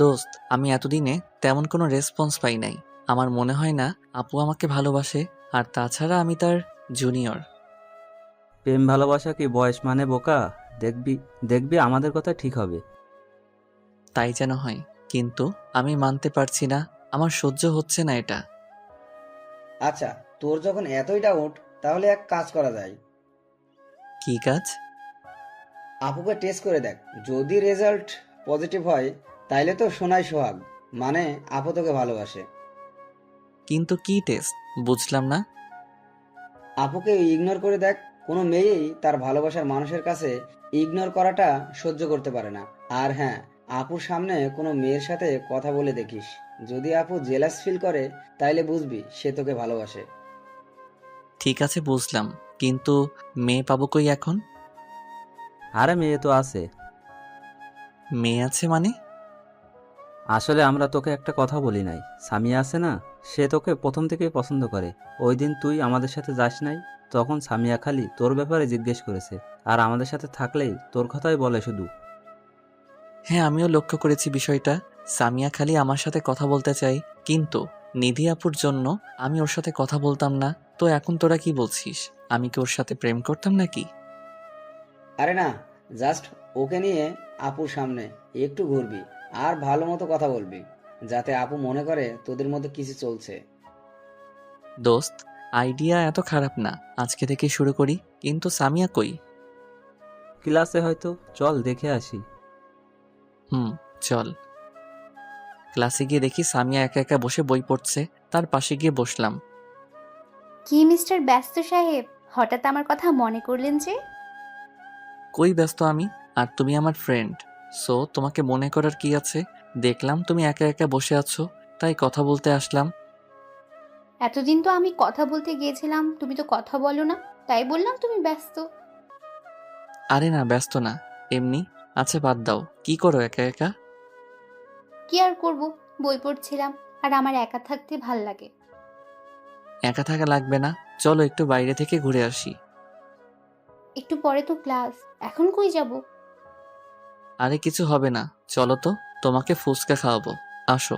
Speaker 1: দোস্ত, আমি এতদিনে তেমন কোনো রেসপন্স পাই নাই। আমার মনে হয় না আপু আমাকে ভালোবাসে। আর তাছাড়া আমি তার জুনিয়র।
Speaker 7: প্রেম ভালোবাসা কি বয়স মানে বোকা? দেখবি দেখবি আমাদের কথা ঠিক হবে।
Speaker 1: তাই যেন হয়, কিন্তু আমি মানতে পারছি না। আমার সহ্য হচ্ছে না এটা।
Speaker 4: আচ্ছা, তোর যখন এতই ডাউট, তাহলে এক কাজ করা যায়।
Speaker 1: কি কাজ?
Speaker 4: আপুকে টেস্ট করে দেখ। যদি রেজাল্ট পজিটিভ হয়, তাইলে তো সোনাই সোহাগ, মানে আপু তোকে ভালোবাসে।
Speaker 1: কিন্তু কি টেস্ট? বুঝলাম না।
Speaker 4: আপুকে ইগনোর করে দেখ। কোনো মেয়েই তার ভালোবাসার মানুষের কাছে ইগনোর করাটা সহ্য করতে পারে না। আর হ্যাঁ, আপুর সামনে কোনো মেয়ের সাথে কথা বলে দেখিস। যদি আপু জেলাস ফিল করে, তাইলে বুঝবি সে তোকে ভালোবাসে।
Speaker 1: ঠিক আছে বুঝলাম, কিন্তু মেয়ে পাবো কই এখন?
Speaker 7: আরে মেয়ে তো আছে।
Speaker 1: মেয়ে আছে মানে?
Speaker 7: আসলে আমরা তোকে একটা কথা বলি নাই, সামিয়া আছে না, সে তোকে প্রথম থেকেই পছন্দ করে। ওই দিন তুই আমাদের সাথে যাস নাই, তখন সামিয়া খালি তোর ব্যাপারে জিজ্ঞেস করেছে, আর আমাদের সাথে থাকলেই তোর কথাই বলে শুধু।
Speaker 1: হ্যাঁ, আমিও লক্ষ্য করেছি বিষয়টা। সামিয়া খালি আমার সাথে কথা বলতে চাই, কিন্তু নিধি আপুর জন্য আমি ওর সাথে কথা বলতাম না। তো এখন তোরা কি বলছিস, আমি কি ওর সাথে প্রেম করতাম নাকি?
Speaker 4: আরে না, জাস্ট ওকে নিয়ে আপুর সামনে একটু ঘুরবি আর ভালো মতো কথা বলবি, যাতে আপু মনে করে তোদের মধ্যে কিছু চলছে।
Speaker 1: দোস্ত, আইডিয়া এত খারাপ না, আজকে থেকে শুরু করি। কিন্তু সামিয়া কই?
Speaker 7: ক্লাসে হয়তো, চল দেখে আসি।
Speaker 1: চল। ক্লাসে গিয়ে দেখি সামিয়া একা একা বসে বই পড়ছে। তার পাশে গিয়ে বসলাম।
Speaker 8: কি মিস্টার ব্যস্ত সাহেব, হঠাৎ আমার কথা মনে করলেন যে?
Speaker 1: কই ব্যস্ত আমি, আর তুমি আমার ফ্রেন্ড, সো তোমাকে মনে করার কি আছে? দেখলাম তুমি একা একা বসে আছো, তাই কথা বলতে আসলাম।
Speaker 8: এতদিন তো আমি কথা বলতে গিয়েছিলাম, তুমি তো কথা বলো না, তাই বললাম তুমি ব্যস্ত।
Speaker 1: আরে না, ব্যস্ত না, এমনি। আচ্ছা বাদ দাও, কি করো একা একা?
Speaker 8: কি আর করব, বই পড়ছিলাম, আর আমার একা থাকতে ভাল লাগে।
Speaker 1: একা থাকা লাগবে না, চলো একটু বাইরে থেকে ঘুরে আসি।
Speaker 8: একটু পরে তো ক্লাস, এখন কই যাব?
Speaker 1: আরে কিছু হবে না, চলো তো, তোমাকে ফুচকা খাওয়াবো, আসো।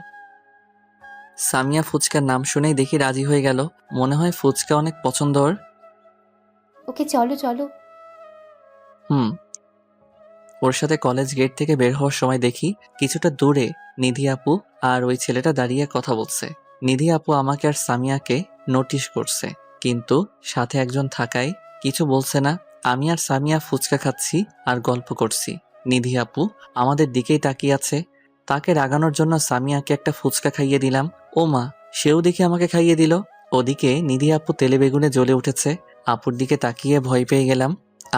Speaker 1: সামিয়া ফুচকার নাম শুনেই দেখি রাজি হয়ে গেল। মনে হয় ফুচকা অনেক পছন্দ ওর।
Speaker 8: ওকে চলো চলো।
Speaker 1: হুম। ওর সাথে কলেজ গেট থেকে বের হওয়ার সময় দেখি কিছুটা দূরে নিধি আপু আর ওই ছেলেটা দাঁড়িয়ে কথা বলছে। নিধি আপু আমাকে আর সামিয়াকে নোটিশ করছে, কিন্তু সাথে একজন থাকায় কিছু বলছে না। আমি আর সামিয়া ফুচকা খাচ্ছি আর গল্প করছি। নিধি আপু আমাদের দিকেই তাকিয়ে আছে। তাকে রাগানোর জন্য সামিয়াকে একটা ফুচকা খাইয়ে দিলাম। ও মা, সেও দেখে আমাকে খাইয়ে দিল। ওদিকে নিধি আপু তেলে বেগুনে জ্বলে উঠেছে। আপুর দিকে তাকিয়ে ভয় পেয়ে গেলাম।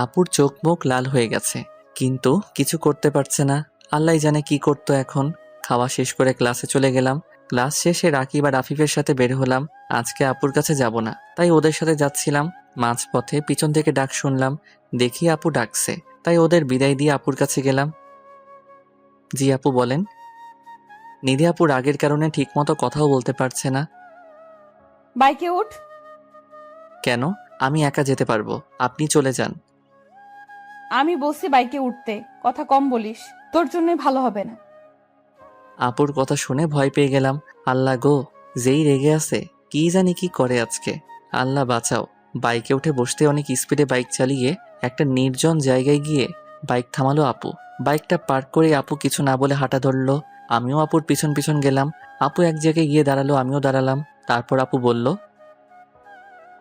Speaker 1: আপুর চোখ মুখ লাল হয়ে গেছে, কিন্তু কিছু করতে পারছে না। আল্লাহ জানে কি করতো এখন। খাওয়া শেষ করে ক্লাসে চলে গেলাম। ক্লাস শেষে রাকিব আর আফিফের সাথে বের হলাম। আজকে আপুর কাছে যাব না, তাই ওদের সাথে যাচ্ছিলাম। মাঝপথে পিছন থেকে ডাক শুনলাম, দেখি আপু ডাকছে, তাই ওদের বিদায় দিয়ে আপুর কাছে গেলাম। জি আপু বলেন। নিধি আপুর রাগের কারণে ঠিকমতো কথাও বলতে পারছে না।
Speaker 2: বাইকে উঠ।
Speaker 1: কেন? আমি একা যেতে পারবো, আপনি চলে যান।
Speaker 2: আমি বলছি বাইকে উঠতে, কথা কম বলিস, তোর জন্যই ভালো হবে না।
Speaker 1: আপুর কথা শুনে ভয় পেয়ে গেলাম। আল্লাহ গো, যেই রেগে আছে, কি জানি কি করে আজকে। আল্লাহ বাঁচাও। বাইকে উঠে বসতে অনেক স্পিডে বাইক চালিয়ে একটা নির্জন জায়গায় গিয়ে বাইক থামালো আপু। বাইকটা পার্ক করে আপু কিছু না বলে হাঁটা ধরলো। আমিও আপুর পিছন পিছন গেলাম। আপু এক জায়গায় গিয়ে দাঁড়ালো, আমিও দাঁড়ালাম। তারপর আপু বলল,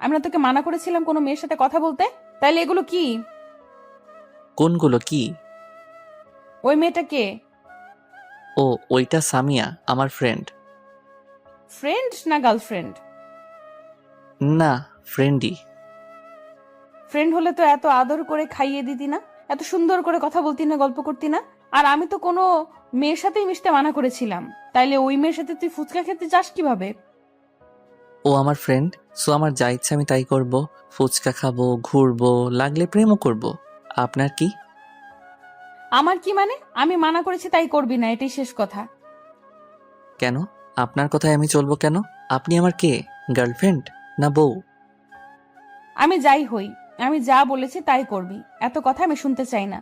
Speaker 2: আমি না তোকে মানা করেছিলাম কোনো মেয়ের সাথে কথা বলতে? তাইলে এগুলো কি?
Speaker 1: কোনগুলো কি?
Speaker 2: ওই মেয়েটা কে?
Speaker 1: ও, ওইটা সামিয়া, আমার ফ্রেন্ড।
Speaker 2: ফ্রেন্ড না গার্লফ্রেন্ড?
Speaker 1: না, ফ্রেন্ডই।
Speaker 2: ফ্রেন্ড হলে তো এত আদর করে খাইয়ে দিতি না, এত সুন্দর করে কথা বলতি না, গল্প করতি না। আর আমি তো কোনো মেয়ের সাথেই মিশতে মানা করেছিলাম, তাইলে ওই মেয়ের সাথে তুই ফুচকা খেতে যাস কিভাবে?
Speaker 1: ও আমার ফ্রেন্ড, সো আমার যা ইচ্ছা আমি তাই করব। ফুচকা খাবো, ঘুরবো, লাগলে প্রেমও করব। আপনার কি?
Speaker 2: আমার কি মানে? আমি মানা করেছি তাই করবি না, এটাই শেষ কথা।
Speaker 1: কেন? আপনার কথায় আমি চলবো কেন? আপনি আমার কে? গার্লফ্রেন্ড না বউ?
Speaker 2: আমি যাই হই, আমি যা বলেছি তাই করবি, এত কথা আমি শুনতে চাই না।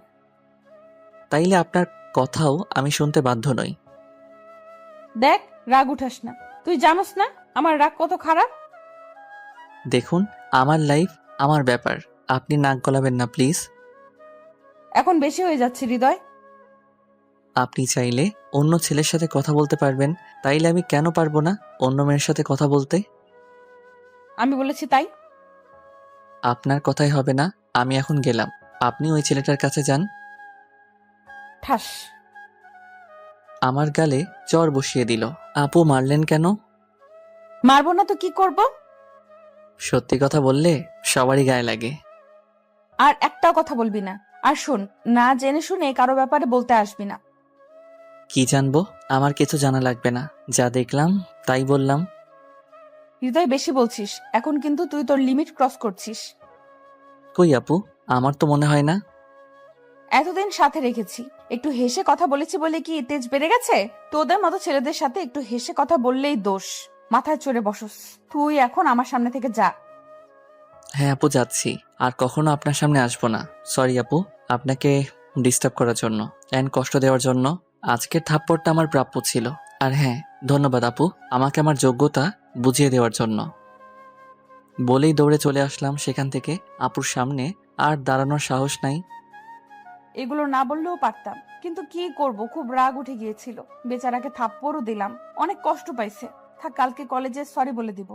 Speaker 1: তাইলে আপনার কথাও আমি শুনতে বাধ্য নই।
Speaker 2: দেখ, রাগ উঠাস না, তুই জানোস না আমার রাগ কত খারাপ।
Speaker 1: দেখুন, আমার লাইফ, আমার ব্যাপার, আপনি নাক গলাবেন না প্লিজ।
Speaker 2: এখন বেশি হয়ে যাচ্ছে হৃদয়।
Speaker 1: আপনি চাইলে অন্য ছেলের সাথে কথা বলতে পারবেন, তাইলে আমি কেন পারবো না অন্য মেয়ের সাথে কথা বলতে?
Speaker 2: আমি বলেছি তাই।
Speaker 1: আপনার কথাই হবে না। আমি এখন গেলাম, আপনি ওই ছেলেটার কাছে যান।
Speaker 2: ঠাস।
Speaker 1: আমার গালে চর বসিয়ে দিল। আপু মারলেন কেন?
Speaker 2: মারবো না তো কি করব?
Speaker 1: সত্যি কথা বললে সবারই গায়ে লাগে।
Speaker 2: আর একটাও কথা বলবি না। আর শোন, না জেনে শুনে কারো ব্যাপারে বলতে আসবি না।
Speaker 1: কি জানবো? আমার কিছু জানা লাগবে না, যা দেখলাম তাই বললাম।
Speaker 2: হৃদয় বেশি বলছিস, এখন কিন্তু তুই তোর লিমিট ক্রস করছিস।
Speaker 1: কই আপু, আমার তো মনে হয় না।
Speaker 2: এতদিন সাথে রেখেছি, একটু হেসে কথা বলেছি বলে কি তেজ বেড়ে গেছে? তোদের মতো ছেলেদের সাথে একটু হেসে কথা বললেই দোষ, মাথায় চড়ে বসস। তুই এখন আমার সামনে থেকে যা।
Speaker 1: হ্যাঁ আপু, যাচ্ছি। আর কখনো আপনার সামনে আসবো না। সরি আপু, আপনাকে ডিস্টার্ব করার জন্য এন্ড কষ্ট দেওয়ার জন্য। আজকের থাপ্পড়টা আমার প্রাপ্য ছিল। আর হ্যাঁ, ধন্যবাদ আপু, আমাকে আমার যোগ্যতা বুঝিয়ে দেওয়ার জন্য। বলেই দৌড়ে চলে আসলাম সেখান থেকে। আপুর সামনে আর দাঁড়ানোর সাহস নাই।
Speaker 2: এগুলো না বললেও পারতাম, কিন্তু কি করব, খুব রাগ উঠে গিয়েছিল। বেচারাকে থাপ্পড়ও দিলাম, অনেক কষ্ট পাইছে। থাক, কালকে কলেজে সরি বলে দিব।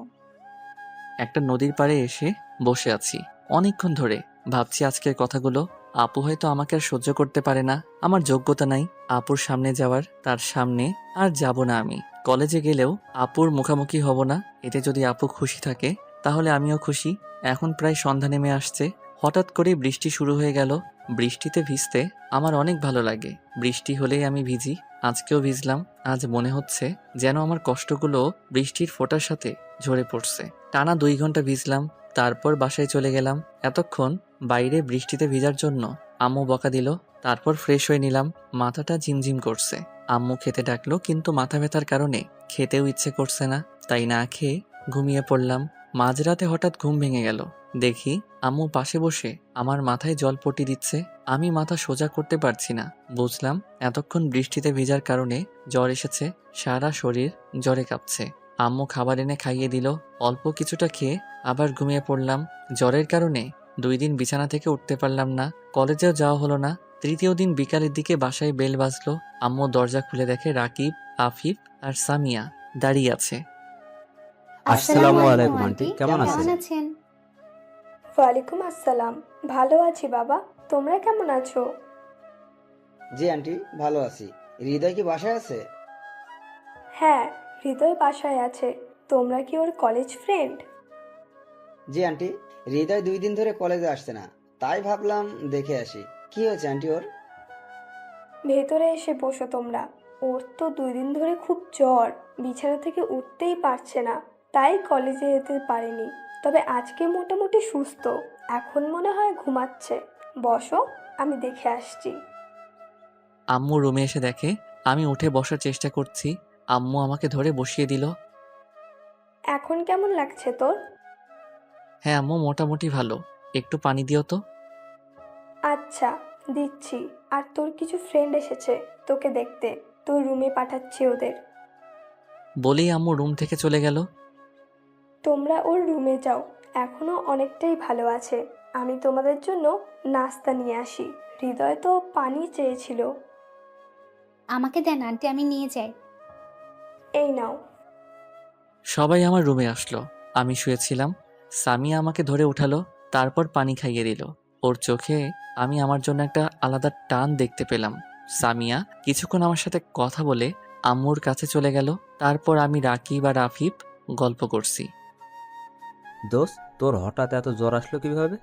Speaker 1: একটা নদীর পাড়ে এসে বসে আছি অনেকক্ষণ ধরে, ভাবছি আজকের কথাগুলো। আপু হয়তো আমাকে আর সহ্য করতে পারে না, আমার যোগ্যতা নাই আপুর সামনে যাওয়ার। তার সামনে আর যাব না আমি। কলেজে গেলেও আপুর মুখামুখি হব না। এতে যদি আপু খুশি থাকে তাহলে আমিও খুশি। এখন প্রায় সন্ধ্যা নেমে আসছে, হঠাৎ করে বৃষ্টি শুরু হয়ে গেল। বৃষ্টিতে ভিজতে আমার অনেক ভালো লাগে। বৃষ্টি হলেই আমি ভিজি। আজকেও ভিজলাম। আজ মনে হচ্ছে যেন আমার কষ্টগুলো বৃষ্টির ফোঁটার সাথে ঝরে পড়ছে। টানা 2 ঘন্টা ভিজলাম, তারপর বাসায় চলে গেলাম। এতক্ষণ বাইরে বৃষ্টিতে ভিজার জন্য আম্মু বকা দিল। তারপর ফ্রেশ হয়ে নিলাম, মাথাটা ঝিমঝিম করছে। আম্মু খেতে ডাকলো, কিন্তু মাথা ব্যথার কারণে খেতেও ইচ্ছে করছে না, তাই না খেয়ে ঘুমিয়ে পড়লাম। মাঝরাতে হঠাৎ ঘুম ভেঙে গেল। দেখি আম্মু পাশে বসে আমার মাথায় জলপট্টি দিচ্ছে। আমি মাথা সোজা করতে পারছি না। বুঝলাম এতক্ষণ বৃষ্টিতে ভিজার কারণে জ্বর এসেছে, সারা শরীর জ্বরে কাঁপছে। আম্মু খাবার এনে খাইয়ে দিল, অল্প কিছুটা খেয়ে আবার ঘুমিয়ে পড়লাম। জ্বরের কারণে 2 দিন বিছানা থেকে উঠতে পারলাম না, কলেজেও যাওয়া হলো না। তৃতীয় দিন বিকালের দিকে বাসায় বেল বাজলো। আম্মু দরজা খুলে দেখে রাকিব, আফিফ আর সামিয়া দাঁড়িয়ে আছে।
Speaker 7: আসসালামু আলাইকুম আন্টি, কেমন আছেন?
Speaker 8: আছেন?
Speaker 9: ওয়ালাইকুম আসসালাম। ভালো আছি বাবা, তোমরা কেমন আছো?
Speaker 4: জি আন্টি, ভালো আছি। হৃদয় কি বাসায় আছে?
Speaker 9: হ্যাঁ, হৃদয় বাসায় আছে। তোমরা কি ওর কলেজ ফ্রেন্ড?
Speaker 4: জি আন্টি, হৃদয় 2 দিন ধরে কলেজে আসছে না, তাই ভাবলাম দেখে আসি। কি হয়েছে আন্টি ওর?
Speaker 9: ভেতরে এসে বসো তোমরা। ওর তো 2 দিন ধরে খুব জ্বর, বিছানা থেকে উঠতেই পারছে না, তাই কলেজে যেতে পারেনি। তবে আজকে মোটামুটি সুস্থ, এখন মনে হয় ঘুমাচ্ছে। বসো, আমি দেখে আসছি।
Speaker 1: আম্মু রুমে এসে দেখে আমি উঠে বসার চেষ্টা করছি। আম্মু আমাকে ধরে বসিয়ে দিল।
Speaker 9: এখন কেমন লাগছে তোর?
Speaker 1: হ্যাঁ আম্মু, মোটামুটি ভালো। একটু পানি দিও তো।
Speaker 9: আচ্ছা, দিচ্ছি। আর তোর কিছু ফ্রেন্ড এসেছে তোকে দেখতে, তোর রুমে পাঠাচ্ছি ওদের।
Speaker 1: বলেই আম্মু রুম থেকে চলে গেল।
Speaker 9: তোমরা ওর রুমে যাও, এখনো অনেকটাই ভালো আছে। আমি তোমাদের জন্য নাস্তা নিয়ে আসি। হৃদয় তো পানি চেয়েছিল।
Speaker 8: আমাকে দেন আন্টি, আমি নিয়ে যাই।
Speaker 9: এই নাও।
Speaker 1: সবাই আমার রুমে আসলো। আমি শুয়েছিলাম। সামিয়া আমাকে ধরে উঠালো, তারপর পানি খাইয়ে দিল। ওর চোখে আমি আমার জন্য একটা আলাদা টান দেখতে পেলাম। সামিয়া কিছুক্ষণ আমার সাথে কথা বলে আম্মুর কাছে চলে গেল। তারপর আমি রাকিব আর আফিফ গল্প করছি।
Speaker 7: দোস্ত, তোর হঠাৎ এত জ্বর আসলো কিভাবে?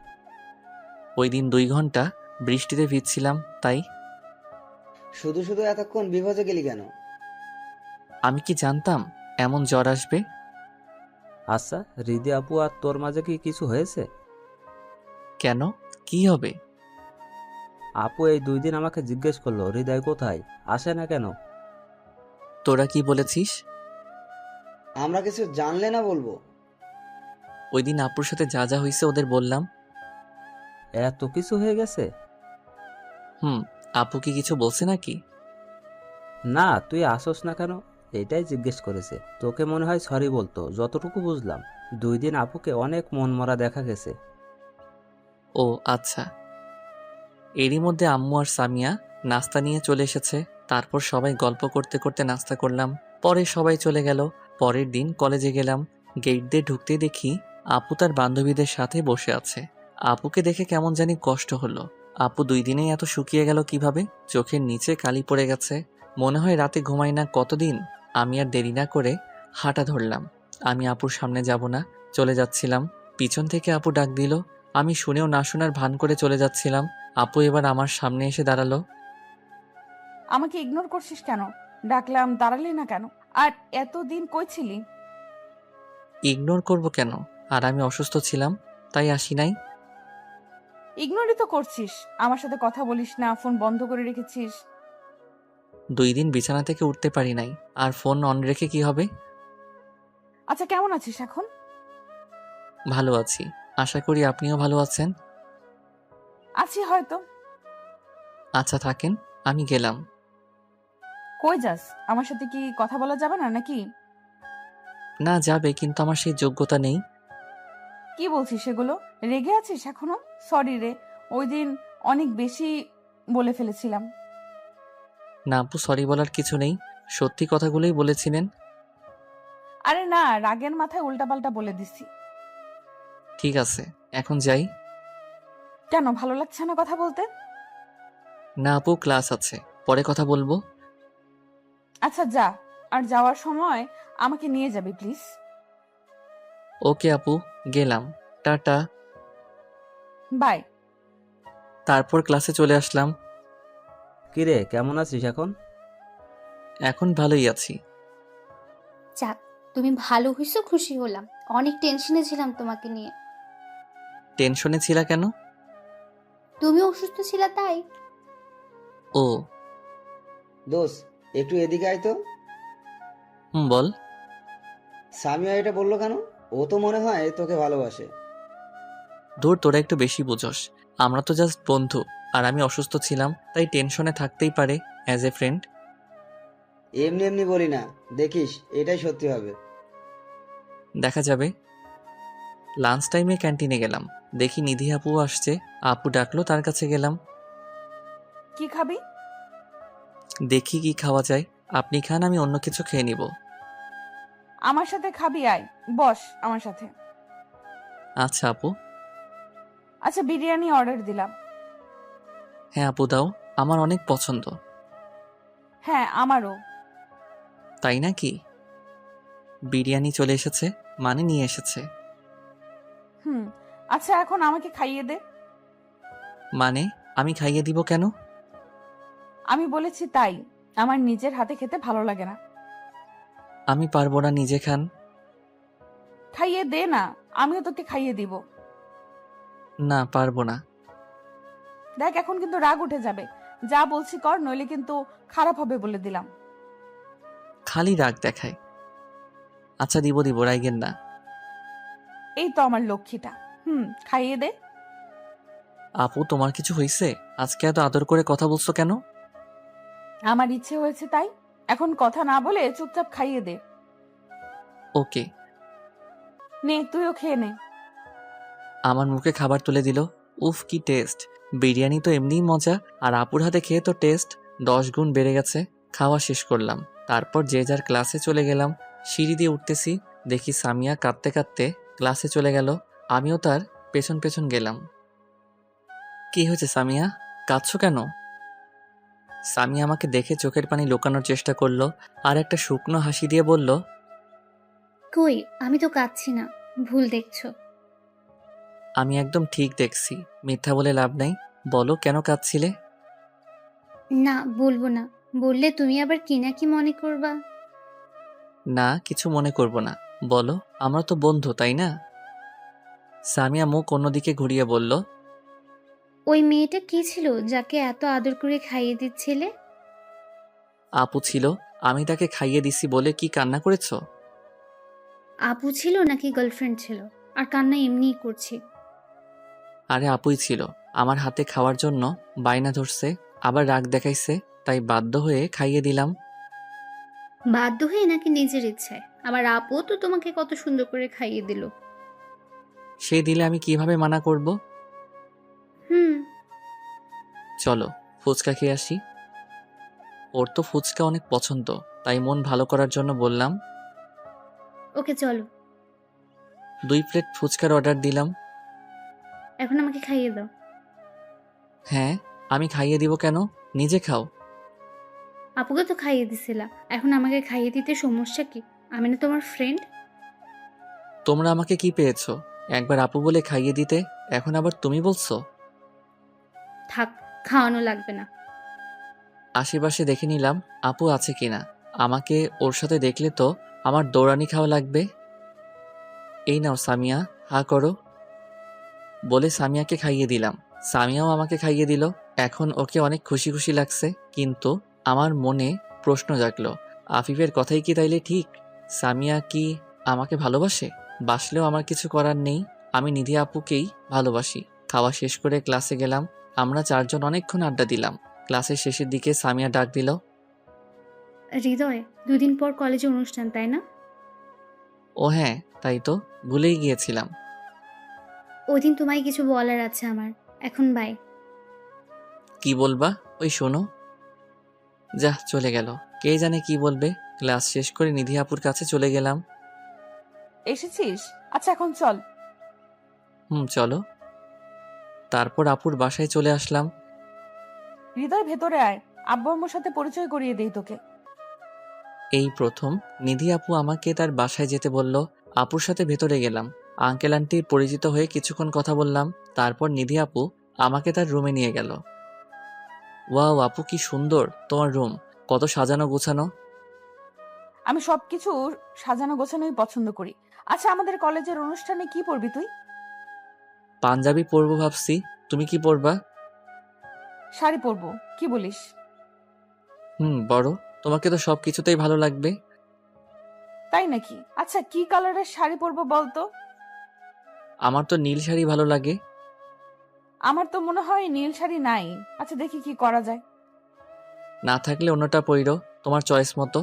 Speaker 1: ওই দিন 2 ঘন্টা বৃষ্টিতে ভিজছিলাম, তাই।
Speaker 4: শুধু শুধু এতক্ষণ বিভজে গেলি কেন?
Speaker 1: আমি কি জানতাম এমন জ্বর আসবে?
Speaker 7: আচ্ছা, হৃদি আপু আর তোর মাঝে কি কিছু হয়েছে?
Speaker 1: কেন, কি হবে?
Speaker 7: আপু এই 2 দিন আমাকে জিজ্ঞেস করলো হৃদয় কোথায়, আসে না কেন।
Speaker 1: তোরা কি বলেছিস?
Speaker 4: আমরা কিছু জানলে না বলবো?
Speaker 1: ওই দিন আপুর সাথে যা যা হয়েছে ওদের বললাম।
Speaker 7: এত কিছু হয়ে গেছে?
Speaker 1: আপু কি কিছু বলছে নাকি?
Speaker 7: না, তুই আসোস না কেন এটাই জিজ্ঞেস করেছে। তোকে মনে হয় সরি বলতো, যতটুকু বুঝলাম। 2 দিন আপুকে অনেক মনমরা দেখা গেছে।
Speaker 1: ও আচ্ছা। এরই মধ্যে আম্মু আর সামিয়া নাস্তা নিয়ে চলে এসেছে। তারপর সবাই গল্প করতে করতে নাস্তা করলাম। পরে সবাই চলে গেল। পরের দিন কলেজে গেলাম। গেট দিয়ে ঢুকতে দেখি আপু তার বান্ধবীদের সাথে বসে আছে। আপুকে দেখে কেমন জানি কষ্ট হলো। আপু 2 দিনেই এত শুকিয়ে গেল কিভাবে? চোখের নিচে কালি পড়ে গেছে। মনে হয় রাতে ঘুমাই না কতদিন। আমি আর দেরি না করে হাঁটা ধরলাম। আমি আপুর সামনে যাব না, চলে যাচ্ছিলাম। পিছন থেকে আপু ডাক দিল। আমি শুনেও না শোনার ভান করে চলে যাচ্ছিলাম। আপু এবার আমার সামনে এসে দাঁড়ালো।
Speaker 2: আমাকে ইগনোর করছিস কেন? ডাকলাম, দাঁড়ালি না কেন? আর এতদিন কই ছিলি?
Speaker 1: ইগনোর করব কেন? আর আমি অসুস্থ ছিলাম, তাই আসি নাই।
Speaker 2: ইগনোরই তো করছিস, আমার সাথে কথা বলিস না, ফোন বন্ধ করে রেখেছিস।
Speaker 1: 2 দিন বিছানা থেকে উঠতে পারি নাই, আর ফোন অন রেখে কি হবে?
Speaker 2: আচ্ছা, কেমন আছিস এখন?
Speaker 1: ভালো আছি, আশা করি আপনিও ভালো আছেন।
Speaker 2: আছি হয়তো।
Speaker 1: আচ্ছা থাকেন, আমি গেলাম।
Speaker 2: কই যাস? আমার সাথে কি কথা বলা যাবে না নাকি?
Speaker 1: না যাবে, কিন্তু আমার সেই যোগ্যতা নেই।
Speaker 2: কি বলছিস সেগুলো? রেগে আছিস এখনো? সরি রে, ওই দিন অনেক বেশি বলে ফেলেছিলাম।
Speaker 1: না আপু, সরি বলার কিছু নেই, সত্যি কথাগুলোই বলেছিলেন।
Speaker 2: আরে না, রাগের মাথায় উল্টাপাল্টা বলে দিছি।
Speaker 1: ঠিক আছে, এখন যাই।
Speaker 2: কেন, ভালো লাগছে না কথা বলতে?
Speaker 1: না আপু, ক্লাস আছে, পরে কথা বলবো।
Speaker 2: আচ্ছা যা, আর যাওয়ার সময় আমাকে নিয়ে যাবি প্লিজ।
Speaker 1: ওকে আপু, গেলাম, টাটা।
Speaker 2: বাই।
Speaker 1: তারপর ক্লাসে চলে আসলাম।
Speaker 7: কিরে, কেমন আছিস এখন?
Speaker 1: এখন ভালোই আছি।
Speaker 8: যাক, তুমি ভালো হইছো, খুশি হলাম। অনেক টেনশনে ছিলাম তোমাকে নিয়ে।
Speaker 1: টেনশনে ছিলা কেন?
Speaker 8: তুমি অসুস্থ ছিলা তাই।
Speaker 1: ও।
Speaker 4: দোষ, একটু এদিকে আয় তো।
Speaker 1: বল।
Speaker 4: সামিয়া এটা বললো কেন? ও তো মনে হয় তোকে ভালোবাসে।
Speaker 1: ধুর, তোরা একটু বেশি বুঝোস। আমরা তো জাস্ট বন্ধু, আর আমি অসুস্থ ছিলাম, তাই টেনশনে থাকতেই পারে অ্যাজ এ ফ্রেন্ড।
Speaker 4: এমনি এমনি বলি না, দেখিস এটাই সত্যি হবে।
Speaker 1: দেখা যাবে। লাঞ্চ টাইমে ক্যান্টিনে গেলাম, দেখি নিধি আপু আসছে। আপু ডাকলো, তার কাছে গেলাম।
Speaker 2: কি খাবি?
Speaker 1: দেখি কি খাওয়া যায়, আপনি খান, আমি অন্য কিছু খেয়ে নিব।
Speaker 2: আমার সাথে খাবি? আয়, বস আমার সাথে।
Speaker 1: আচ্ছা আপু।
Speaker 2: আচ্ছা, বিরিয়ানি অর্ডার দিলাম।
Speaker 1: হ্যাঁ আপু, দাও, আমার অনেক পছন্দ।
Speaker 2: হ্যাঁ, আমারও।
Speaker 1: তাই নাকি? বিরিয়ানি চলে এসেছে, মানে নিয়ে এসেছে।
Speaker 2: হুম। আচ্ছা, এখন আমাকে খাইয়ে দে।
Speaker 1: মানে আমি খাইয়ে দিব কেন?
Speaker 2: আমি বলেছি তাই, আমার নিজের হাতে খেতে ভালো লাগে না।
Speaker 1: আমি পারবো না, নিজে খান।
Speaker 2: খাইয়ে দে না, আমিও তোকে খাইয়ে দিব।
Speaker 1: না, পারবো না।
Speaker 2: দেখ, এখন কিন্তু রাগ উঠে যাবে। যা বলছি কর, নইলে কিন্তু খারাপ হবে বলে দিলাম।
Speaker 1: খালি রাগ দেখায়। আচ্ছা দিব দিব, রাইগেন না।
Speaker 2: এই তো আমার লক্ষ্মীটা। খাইয়ে দে।
Speaker 1: আপু, তোমার কিছু হয়েছে? আজকে এত আদর করে কথা বলছো কেন?
Speaker 2: আমার ইচ্ছে হয়েছে তাই। এখন কথা না বলে চুপচাপ খাইয়ে দে।
Speaker 1: ওকে।
Speaker 2: নে, তুইও খেয়ে নে।
Speaker 1: আমার মুখে খাবার তুলে দিল। উফ, কি টেস্ট! বিরিয়ানি তো এমনিই মজা, আর আপুর হাতে খেয়ে তো টেস্ট 10 গুণ বেড়ে গেছে। খাওয়া শেষ করলাম, তারপর যে যার ক্লাসে চলে গেলাম। সিঁড়ি দিয়ে উঠতেছি, দেখি সামিয়া কাঁদতে কাঁদতে ক্লাসে চলে গেল। আমিও তার পেছন পেছন গেলাম। কি হয়েছে সামিয়া, কাঁদছো কেন? সামিয়া আমাকে দেখে চোখের পানি লুকানোর চেষ্টা করলো, আর একটা শুকনো হাসি দিয়ে বলল,
Speaker 8: কই, আমি তো কাঁদছি না, ভুল দেখছো।
Speaker 1: আমি একদম ঠিক দেখছি, মিথ্যা বলে লাভ নাই। বলো, কেন কাঁদছিলে?
Speaker 8: না, বলবো না। বললে তুমি আবার কি না কি মনে করবা।
Speaker 1: না, কিছু মনে করব না, বলো, আমরা তো বন্ধু, তাই না? সামিয়া মুখ অন্যদিকে ঘুরিয়ে বলল,
Speaker 8: ওই মেয়েটা কি ছিল যাকে এত আদর করে খাইয়ে দিচ্ছিলে?
Speaker 1: আপু ছিল, আমি তাকে খাইয়ে দিছি বলে কি কান্না করেছো?
Speaker 8: আপু ছিল নাকি গার্লফ্রেন্ড ছিল? আর কান্না এমনিই করছি।
Speaker 1: আরে আপুই ছিল, আমার হাতে খাওয়ার জন্য বায়না ধরছে, আবার রাগ দেখাইছে, তাই বাধ্য হয়ে খাইয়ে দিলাম।
Speaker 8: বাধ্য হয়ে নাকি নিজের ইচ্ছায়? আমার আপু তো তোমাকে কত সুন্দর করে খাইয়ে দিল।
Speaker 1: সে দিলে আমি কিভাবে মানা করব?
Speaker 8: হুম।
Speaker 1: চলো ফুচকা খেয়ে আসি। ওর তো ফুচকা অনেক পছন্দ, তাই মন ভালো করার জন্য বললাম।
Speaker 8: ওকে, চলো।
Speaker 1: 2 প্লেট ফুচকার অর্ডার দিলাম।
Speaker 8: এখন আমাকে খাইয়ে দাও।
Speaker 1: হ্যাঁ, আমি খাইয়ে দিব কেন, নিজে খাও।
Speaker 8: আপুকে তো খাইয়ে দিছিলা, এখন আমাকে খাইয়ে দিতে সমস্যা কি? আমি না তোমার ফ্রেন্ড?
Speaker 1: তোমরা আমাকে কি পেয়েছো? একবার আপু বলে খাইয়ে দিতে, এখন আবার তুমি বলছো?
Speaker 8: থাক, খাওয়ানো লাগবে না।
Speaker 1: আশেপাশে দেখে নিলাম আপু আছে কিনা, আমাকে ওর সাথে দেখলে তো আমার দৌড়ানি খাওয়া লাগবে। এই নাও সামিয়া, হা করো। বলে সামিয়াকে খাইয়ে দিলাম। সামিয়াও আমাকে খাইয়ে দিল। এখন ওকে অনেক খুশি খুশি লাগছে, কিন্তু আমার মনে প্রশ্ন জাগলো, আফিফের কথাই কি তাইলে ঠিক? সামিয়া কি আমাকে ভালোবাসে? বাসলেও আমার কিছু করার নেই, আমি নিধি আপুকেই ভালোবাসি। খাওয়া শেষ করে ক্লাসে গেলাম। আমরা চারজন অনেকক্ষণ আড্ডা দিলাম। ক্লাসের শেষের দিকে সামিয়া ডাক দিল,
Speaker 10: হৃদয়, 2 দিন পর কলেজে অনুষ্ঠান, তাই না?
Speaker 1: ও হ্যাঁ, তাই তো, ভুলেই গিয়েছিলাম।
Speaker 10: ওই দিন তোমায় কিছু বলার আছে আমার। এখন বাই।
Speaker 1: কি বলবা? ওই শোনো। যা, চলে গেল। কে জানে কি বলবে। ক্লাস শেষ করে নিধি আপুর কাছে চলে গেলাম।
Speaker 2: এসেছিস? আচ্ছা এখন চল।
Speaker 1: চলো। তারপর আপুর বাসায় চলে আসলাম।
Speaker 2: হৃদয় ভেতরে আয়, আব্বু আম্মুর সাথে পরিচয় করিয়ে দেই তোকে।
Speaker 1: এই প্রথম নিধি আপু আমাকে তার বাসায় যেতে বলল। আপুর সাথে ভেতরে গেলাম। আঙ্কেল আন্টি পরিচিত হয়ে কিছুক্ষণ কথা বললাম। তারপর নিধি আপু আমাকে তার রুমে নিয়ে গেল। ওয়াও আপু, কি সুন্দর তোমার রুম, কত সাজানো গোছানো।
Speaker 2: আমি সবকিছু সাজানো গোছানোই পছন্দ করি। আচ্ছা, আমাদের কলেজের অনুষ্ঠানে কি পরবি তুই?
Speaker 1: পাঞ্জাবি পরবো ভাবছি, তুমি কি পরবা?
Speaker 2: শাড়ি পরবো, কি বলিস?
Speaker 1: বড়, তোমাকে তো সবকিছুতেই ভালো লাগবে।
Speaker 2: তাই নাকি? আচ্ছা, কি কালারের শাড়ি পরবো বলতো?
Speaker 1: আমার তো নীল শাড়ি ভালো লাগে।
Speaker 2: আমার তো মনে হয় নীল শাড়ি নাই। আচ্ছা, দেখি কি করা যায়।
Speaker 1: না থাকলে অন্যটা পইরো, তোমার চয়েস মতো।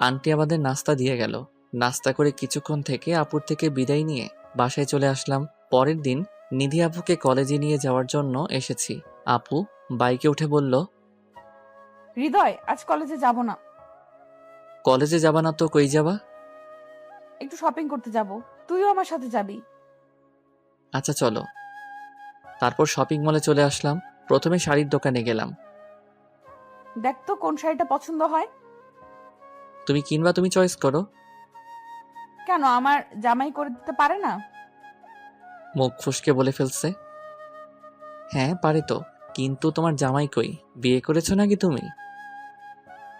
Speaker 1: আন্টি আমাদের নাস্তা দিয়ে গেল। নাস্তা করে কিছুক্ষণ থেকে আপুর থেকে বিদায় নিয়ে বাসায় চলে আসলাম। পরের দিন নিধি আপুকে কলেজে নিয়ে যাওয়ার জন্য এসেছি। আপু বাইকে উঠে বলল,
Speaker 2: হৃদয়, আজ কলেজে যাব না।
Speaker 1: কলেজে যাবা না তো কই যাবা?
Speaker 2: একটু শপিং করতে যাব, তুইও আমার সাথে যাবি।
Speaker 1: আচ্ছা চলো। তারপর শপিং মলে চলে আসলাম। প্রথমে শাড়ির দোকানে গেলাম।
Speaker 2: দেখ তো কোন শাড়িটা পছন্দ হয়।
Speaker 1: তুমি কিনবা, তুমি চয়েস করো।
Speaker 2: কেন, আমার জামাই করে দিতে পারে না?
Speaker 1: মুখ ফুসকে বলে ফেলছে। হ্যাঁ পারে তো, কিন্তু তোমার জামাই কই? বিয়ে করেছো নাকি তুমি?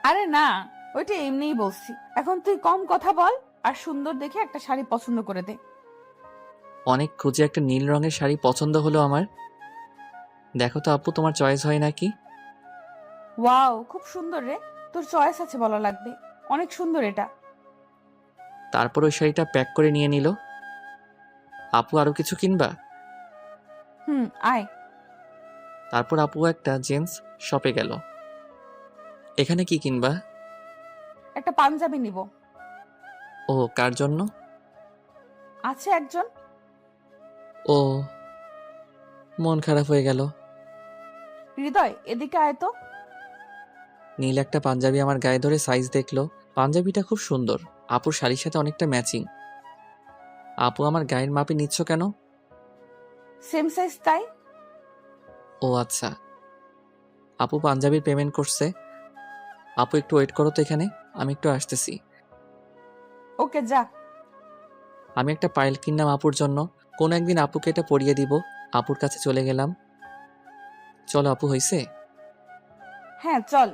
Speaker 2: আরে না, ওইটা এমনিই বলছি। এখন তুই কম কথা বল আর সুন্দর দেখে একটা শাড়ি পছন্দ করে দে।
Speaker 1: অনেক খুঁজে একটা নীল রঙের শাড়ি পছন্দ হলো আমার। দেখো তো আপু, তোমার চয়েস হয় নাকি?
Speaker 2: ওয়াও, খুব সুন্দর রে। তোর চয়েস আছে বলা লাগবে, অনেক সুন্দর এটা।
Speaker 1: তারপর ওই শাড়িটা প্যাক করে নিয়ে নিল। আপু আরো কিছু কিনবা?
Speaker 2: আয়।
Speaker 1: তারপর আপু একটা জেন্টস শপে গেল। এখানে কি কিনবা?
Speaker 2: একটা পাঞ্জাবি নিব।
Speaker 1: ও, কার জন্য?
Speaker 2: আছে একজন।
Speaker 1: ও, মন খারাপ হয়ে গেল।
Speaker 2: হৃদয়, এদিকে আয় তো।
Speaker 1: নীল একটা পাঞ্জাবি আমার গায়ে ধরে সাইজ দেখলো। পাঞ্জাবিটা খুব সুন্দর, আপুর শাড়ির সাথে অনেকটা ম্যাচিং। আপু আমার গায়ের মাপে নিচ্ছ কেন?
Speaker 2: সেম সাইজ তাই।
Speaker 1: ও আচ্ছা। আপু পাঞ্জাবির পেমেন্ট করছে। আপু একটু ওয়েট করো তো এখানে, আমি একটু আসতেছি।
Speaker 2: ওকে, যা।
Speaker 1: আমি একটা পাইল কিনলাম আপুর জন্য। কোনো একদিন আপুকে এটা পরিয়ে দিব। আপুর কাছে চলে গেলাম। চলো আপু, হইছে?
Speaker 2: হ্যাঁ চল।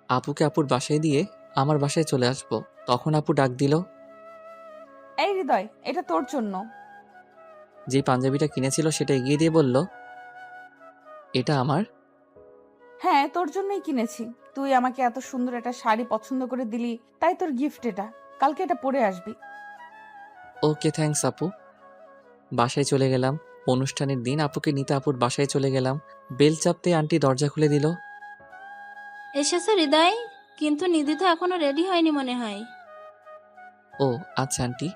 Speaker 1: আপুকে আপুর বাসায় দিয়ে আমার বাসায় চলে আসবো। তখন আপু ডাক দিল।
Speaker 2: এই হৃদয়, এটা তোর জন্য।
Speaker 1: যে পাঞ্জাবিটা কিনেছিল সেটা এগিয়ে দিয়ে বলল, এটা আমার?
Speaker 2: হ্যাঁ, তোর জন্যই কিনেছি। তুই আমাকে এত সুন্দর একটা শাড়ি পছন্দ করে দিলি, তাই তোর গিফট এটা। কালকে এটা পরে আসবি।
Speaker 1: ওকে থ্যাঙ্কস আপু। বাসায় চলে গেলাম। অনুষ্ঠানের দিন আপুকে নিতে আপুর বাসায় চলে গেলাম। বেল চাপতে আন্টি দরজা খুলে দিল।
Speaker 11: এসেছে হৃদয়, কিন্তু নিধি তো এখনো রেডি হয়নি মনে হয়।
Speaker 1: ও আচ্ছা আন্টি।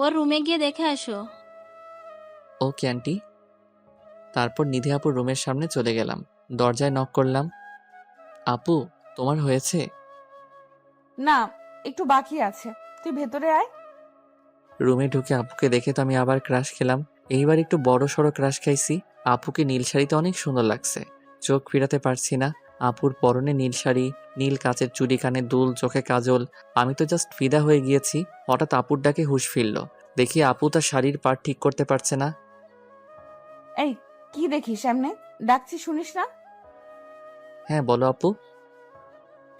Speaker 11: ওর রুমে গিয়ে দেখে আসো।
Speaker 1: Okay aunty. তারপর নিধি আপুর রুমের সামনে চলে গেলাম। দরজায় নক করলাম। আপু, তোমার হয়েছে?
Speaker 2: না, একটু বাকি আছে। তুই ভেতরে আয়।
Speaker 1: রুমে ঢুকে আপুকে দেখে তো আমি আবার ক্রাশ খেলাম। এইবার একটু বড় সড়ো ক্রাশ খাইছি। আপুকে নীল শাড়িতে অনেক সুন্দর লাগছে, চোখ ফিরাতে পারছি না। আপুর পরনে নীল শাড়ি, নীল কাচের চুড়ি, কানে দুল, চোখে কাজল। আমি তো জাস্ট ফিদা হয়ে গিয়েছি। হঠাৎ আপুর ডাকে হুঁশ ফিরল। দেখি আপু তার শাড়ির পাট ঠিক করতে পারছে না।
Speaker 2: এই, কি দেখিস সামনে? ডাকছি শুনিস না?
Speaker 1: হ্যাঁ বলো আপু।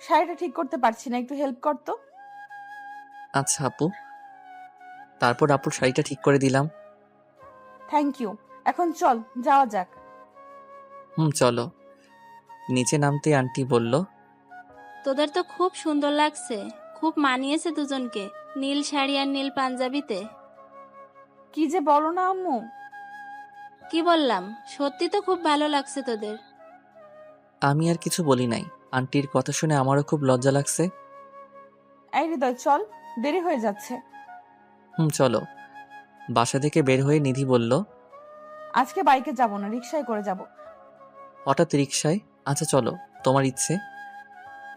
Speaker 2: শাড়িটা ঠিক করতে পারছি না, একটু হেল্প কর তো।
Speaker 1: আচ্ছা আপু। তারপর আপুর শাড়িটা ঠিক করে দিলাম।
Speaker 2: Thank you. এখন চল যাওয়া যাক।
Speaker 1: চলো। নিচে নামতে আন্টি বলল,
Speaker 11: তোদের তো খুব সুন্দর লাগছে, খুব মানিয়েছে দুজনকে, নীল শাড়ি আর নীল পাঞ্জাবিতে।
Speaker 2: কি যে বলো না আম্মু।
Speaker 11: কি বললাম, সত্যি তো খুব ভালো লাগছে তোদের।
Speaker 1: আমি আর কিছু বলি নাই। আন্টির কথা শুনে আমারও খুব লজ্জা লাগছে।
Speaker 2: এই হৃদয় চল, দেরি হয়ে যাচ্ছে।
Speaker 1: চলো। বাসা থেকে বের হয়ে নিধি বলল,
Speaker 2: আজকে বাইকে যাব না, রিকশায় করে যাব।
Speaker 1: হঠাৎ রিকশায়? আচ্ছা চলো, তোমার ইচ্ছে।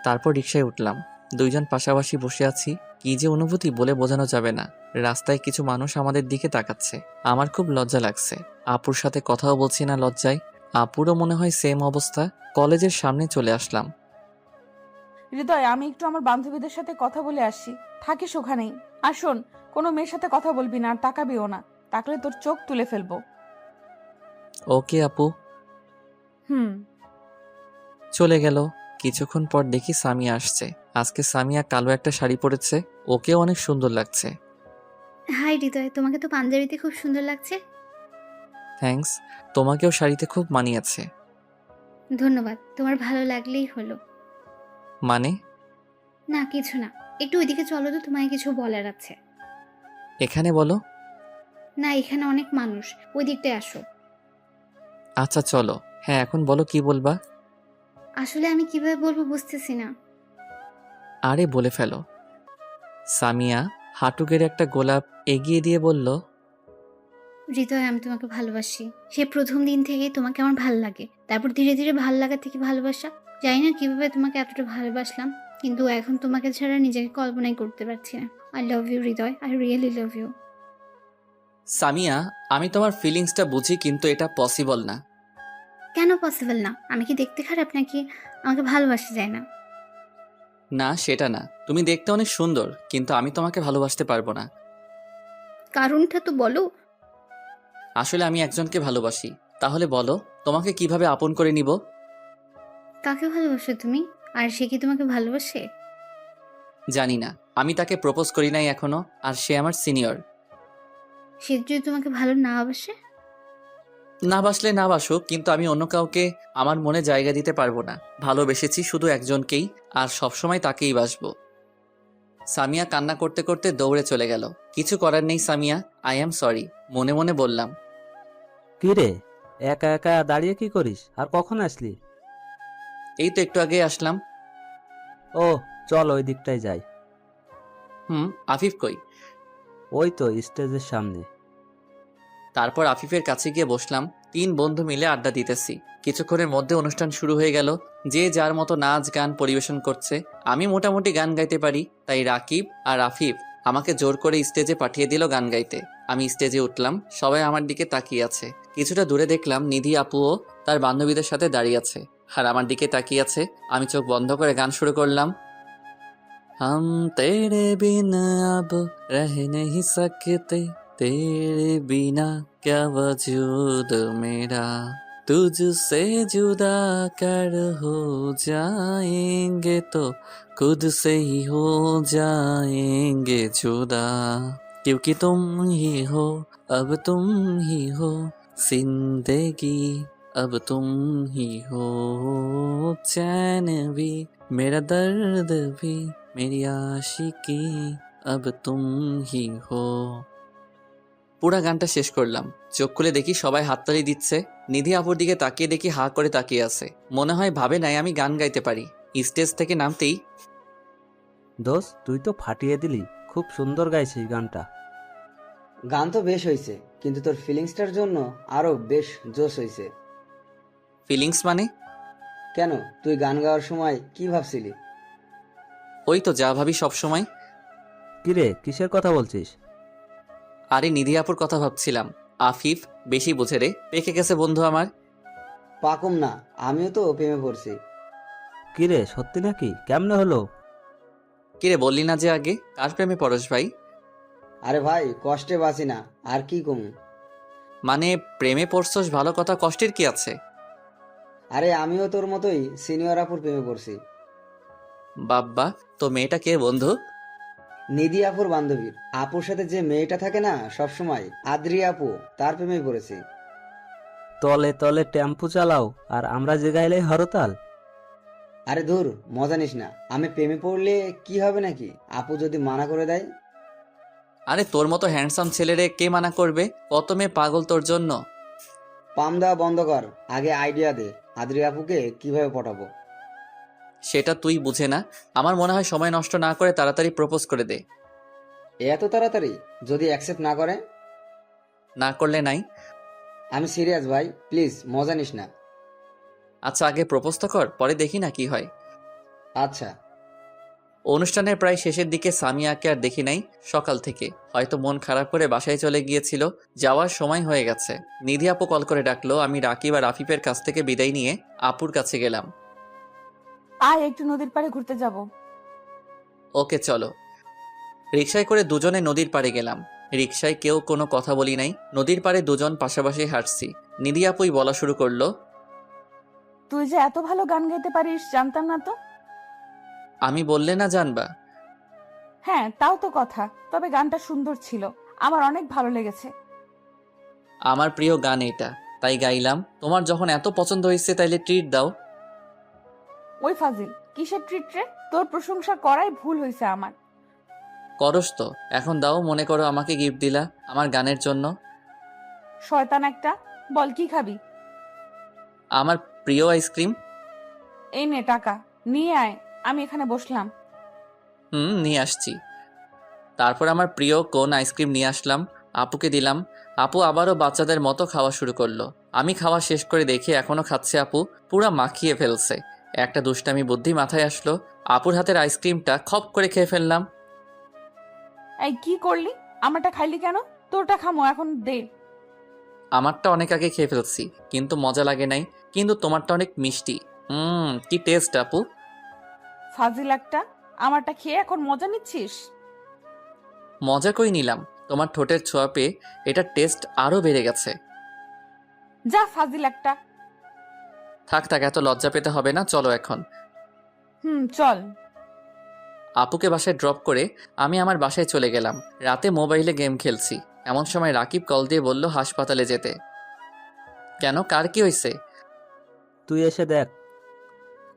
Speaker 1: তারপর রিকশায় উঠলাম। দুইজন পাশাপাশি বসে আছি। কি যে অনুভূতি বলে বোঝানো যাবে না। রাস্তায় কিছু মানুষ আমাদের দিকে তাকাচ্ছে। আমার খুব লজ্জা লাগছে। আপুর সাথে কথাও বলছি না লজ্জায়। আপুরও মনে হয় সেম অবস্থা। কলেজের সামনে চলে আসলাম।
Speaker 2: হৃদয়, আমি একটু আমার বান্ধবীদের সাথে কথা বলে আসি, থাকিস ওখানেই। আর শোন, কোনো মেয়ের সাথে কথা বলবি না আর তাকাবিও না, তাকলে তোর চোখ তুলে ফেলবো।
Speaker 1: ওকে আপু।
Speaker 2: হুম।
Speaker 1: চলে গেল। কিছুক্ষণ পর দেখি সামিয়া আসছে। আজকে সামিয়া কালো একটা শাড়ি পরেছে। ওকেও অনেক সুন্দর লাগছে।
Speaker 10: হাই হৃদয়, তোমাকে তো পাঞ্জাবিতে খুব সুন্দর লাগছে।
Speaker 1: থ্যাঙ্কস। তোমাকেও শাড়িতে খুব মানিয়েছে।
Speaker 10: ধন্যবাদ, তোমার ভালো লাগলেই হলো।
Speaker 1: মানে?
Speaker 10: না কিছু না, একটু ওইদিকে চলো তো, তোমায় কিছু বলার আছে।
Speaker 1: এখানে বলো।
Speaker 10: না, এখানে অনেক মানুষ, ওই দিকটায় আসো।
Speaker 1: আচ্ছা চলো। হ্যাঁ এখন বলো, কি বলবা?
Speaker 10: আসলে আমি কিভাবে বলবো বুঝতেছি না।
Speaker 1: আরে বলে ফেলো। সামিয়া হাঁটু গেড়ে একটা গোলাপ এগিয়ে দিয়ে বলল,
Speaker 10: হৃদয়, আমি তোমাকে ভালোবাসি। সে প্রথম দিন থেকেই তোমাকে আমার ভাল লাগে, তারপর ধীরে ধীরে ভাল লাগা থেকে ভালোবাসা। জানি না কিভাবে তোমাকে এতটা ভালোবাসলাম, কিন্তু এখন তোমাকে ছাড়া নিজেকে কল্পনাই করতে পারছি না। I love you Hriday, I really love you.
Speaker 1: Samia আমি তোমার ফিলিংসটা বুঝি, কিন্তু এটা পসিবল না।
Speaker 10: কেন পসিবল না? আমি কি দেখতে খারাপ নাকি আমাকে ভালোবাসা যায় না?
Speaker 1: না সেটা না, তুমি দেখতে অনেক সুন্দর, কিন্তু আমি তোমাকে ভালোবাসতে পারবো না।
Speaker 10: কারণটা তো বলো।
Speaker 1: আসলে আমি একজনকে ভালোবাসি। তাহলে বলো, তোমাকে কিভাবে আপন করে নিব?
Speaker 10: কাকে ভালোবাসো তুমি? আর সে কি তোমাকে ভালোবাসে?
Speaker 1: জানি না, আমি তাকে প্রপোজ করি নাই এখনো, আর সে আমার সিনিয়র।
Speaker 10: সে যদি তোমাকে ভালো না বাসে?
Speaker 1: না বাসলে না বাসুক, কিন্তু আমি অন্য কাউকে আমার মনে জায়গা দিতে পারবো না। ভালোবেসেছি শুধু একজনকেই, আর সবসময় তাকেই বাসবো। সামিয়া কান্না করতে করতে দৌড়ে চলে গেল। কিছু করার নেই সামিয়া, আই অ্যাম সরি, মনে মনে বললাম।
Speaker 7: কি রে, একা একা দাঁড়িয়ে কি করিস? আর কখন আসলি?
Speaker 1: এই তো একটু আগে আসলাম।
Speaker 7: ও, চল ওই দিকটায় যাই।
Speaker 1: আফিফ কই?
Speaker 7: ওই তো স্টেজের সামনে।
Speaker 1: তারপর আফিফের কাছে গিয়ে বসলাম। 3 বন্ধু মিলে আড্ডা দিতেছি। কিছুক্ষণের মধ্যে অনুষ্ঠান শুরু হয়ে গেল। যে যার মতো নাচ গান পরিবেশন করছে। আমি মোটামুটি গান গাইতে পারি, তাই রাকিব আর আফিফ আমাকে জোর করে স্টেজে পাঠিয়ে দিল গান গাইতে। আমি স্টেজে উঠলাম, সবাই আমার দিকে তাকিয়ে আছে। কিছুটা দূরে দেখলাম নিধি আপুও তার বান্ধবীদের সাথে দাঁড়িয়ে আছে, আর আমার দিকে তাকিয়ে আছে। আমি চোখ বন্ধ করে গান শুরু করলাম। হাম তেরে বিনা আব রহ नहीं सकते, तेरे बिना क्या वजूद मेरा, तुझसे जुदा कर हो जाएंगे तो खुद से ही हो जाएंगे जुदा, क्योंकि तुम ही हो, अब तुम ही हो जिंदगी, अब तुम ही हो चैन भी, मेरा दर्द भी, मेरी आशिकी, अब तुम ही हो। পুরা গানটা শেষ করলাম। চোখ খুলে দেখি সবাই হাততালি দিচ্ছে। নিধি আপুর দিকে তাকিয়ে দেখি হা করে তাকিয়ে আছে। মনে হয় ভাবে নাই আমি গান গাইতে পারি। স্টেজ থেকে নামতেই,
Speaker 7: দোস্ত তুই তো ফাটিয়ে দিলি, খুব সুন্দর গাইছিস গানটা।
Speaker 4: গান তো বেশ হয়েছে, কিন্তু তোর ফিলিংসটার জন্য আরো বেশ জোশ হয়েছে।
Speaker 1: ফিলিংস মানে?
Speaker 4: কেন, তুই গান গাওয়ার সময় কি ভাবছিলি?
Speaker 1: ওই তো যা ভাবি সব সময়।
Speaker 7: কিরে, কিসের কথা বলছিস?
Speaker 1: আরে নিধি আপুর কথা ভাবছিলাম। আফিফ বেশি বুঝে রে, পেকে গেছে বন্ধু আমার।
Speaker 4: পাকুম না, আমিও তো প্রেমে পড়ছি।
Speaker 7: কিরে, সত্যি নাকি? কেমনে হলো?
Speaker 1: কিরে বললি না যে আগে? কার প্রেমে পরশ ভাই?
Speaker 4: আরে ভাই, কষ্টে বাঁচি না, আর কি কম।
Speaker 1: মানে প্রেমে পড়ছস ভালো কথা, কষ্টের কি আছে?
Speaker 4: আরে আমিও তোর মতোই সিনিয়র আপুর প্রেমে পড়ছি।
Speaker 1: বাব্বা, তো মেয়েটা কে বন্ধু?
Speaker 4: নিধি আপুর বান্ধবীর। আপুর সাথে যে মেয়েটা থাকে না সব সময়, আদ্রি আপু, তার প্রেমে পড়েছি।
Speaker 7: তলে তলে টেম্পু চালাও আর আমরা যে গাইলেই হরতাল।
Speaker 4: আরে ধুর, মজা নিস না। আমি প্রেমে পড়লে কি হবে নাকি, আপু যদি মানা করে দেয়?
Speaker 1: আরে তোর মতো হ্যান্ডসাম ছেলেরে কে মানা করবে? কত মেয়ে পাগল তোর জন্য।
Speaker 4: পাম দেওয়া বন্ধ কর, আগে আইডিয়া দে আদ্রি আপুকে কিভাবে পটাবো।
Speaker 1: সেটা তুই বুঝে না। আমার মনে হয় সময় নষ্ট না করে তাড়াতাড়ি প্রপোজ করে দে।
Speaker 4: এত তাড়াতাড়ি? যদি অ্যাকসেপ্ট না করে?
Speaker 1: না করলে নাই।
Speaker 4: আমি সিরিয়াস ভাই, প্লিজ মজা নিস না।
Speaker 1: আচ্ছা আগে প্রপোজ তো কর, পরে দেখি না কি হয়।
Speaker 4: আচ্ছা।
Speaker 1: অনুষ্ঠানের প্রায় শেষের দিকে সামিয়াকে আর দেখি নাই সকাল থেকে। হয়তো মন খারাপ করে বাসায় চলে গিয়েছিল। যাওয়ার সময় হয়ে গেছে। নিধি আপু কল করে ডাকলো। আমি রাকিব আর আফিফের কাছ থেকে বিদায় নিয়ে আপুর কাছে গেলাম।
Speaker 2: আয় একটু নদীর পাড়ে ঘুরতে যাব।
Speaker 1: ওকে চলো। রিকশায় করে দুজনে নদীর পাড়ে গেলাম। রিকশায় কেউ কোনো কথা বলি নাই। নদীর পাড়ে দুজন পাশাপাশি হাঁটছি। নিধি আপুই বলা শুরু করলো,
Speaker 2: তুই যে এত ভালো গান গাইতে পারিস জানতাম না তো।
Speaker 1: আমি বললে না জানবা?
Speaker 2: হ্যাঁ তাও তো কথা, তবে গানটা সুন্দর ছিল, আমার অনেক ভালো লেগেছে।
Speaker 1: আমার প্রিয় গান এটা, তাই গাইলাম। তোমার যখন এত পছন্দ হয়েছে তাইলে ট্রিট দাও।
Speaker 2: ওই ফাজিল, কিসের ট্রিট রে? তোর প্রশংসা করাই ভুল হয়েছে আমার।
Speaker 1: করস তো, এখন দাও। মনে করো আমাকে গিফট দিলা আমার গানের জন্য।
Speaker 2: শয়তান একটা, বল কি খাবি?
Speaker 1: আমার প্রিয় আইসক্রিম।
Speaker 2: এই নে টাকা, নিয়ে আয়, আমি এখানে বসলাম।
Speaker 1: নিয়ে আসছি। তারপর আমার প্রিয় কোন আইসক্রিম নিয়ে আসলাম, আপুকে দিলাম। আপু আবারও বাচ্চাদের মতো খাওয়া শুরু করলো। আমি খাওয়া শেষ করে দেখি এখনো খাচ্ছে আপু, পুরা মাখিয়ে ফেলছে। একটা দুষ্টামি বুদ্ধি মাথায় আসলো, আপুর হাতের আইসক্রিমটা খপ করে খেয়ে ফেললাম।
Speaker 2: এই কি করলি? আমারটা খাইলি কেন? তোরটা খামো, এখন দে।
Speaker 1: আমারটা অনেক আগে খেয়ে ফেলছি, কিন্তু মজা লাগে নাই। কিন্তু তোমারটা অনেক মিষ্টি। কি টেস্ট আপু।
Speaker 2: ফাজিল একটা, আমারটা খেয়ে এখন মজা নিচ্ছিস?
Speaker 1: মজা করে নিলাম, তোমার ঠোঁটের ছোঁয়া পেয়ে এটার টেস্ট আরো বেড়ে গেছে।
Speaker 2: যা ফাজিল একটা।
Speaker 1: থাক থাক, এত লজ্জা পেতে হবে না, চলো এখন।
Speaker 2: চল।
Speaker 1: আপুকে বাসায় ড্রপ করে আমি আমার বাসায় চলে গেলাম। রাতে মোবাইলে গেম খেলছি, এমন সময় রাকিব কল দিয়ে বলল হাসপাতালে যেতে। কেন, কার কি হয়েছে?
Speaker 7: তুই এসে দেখ।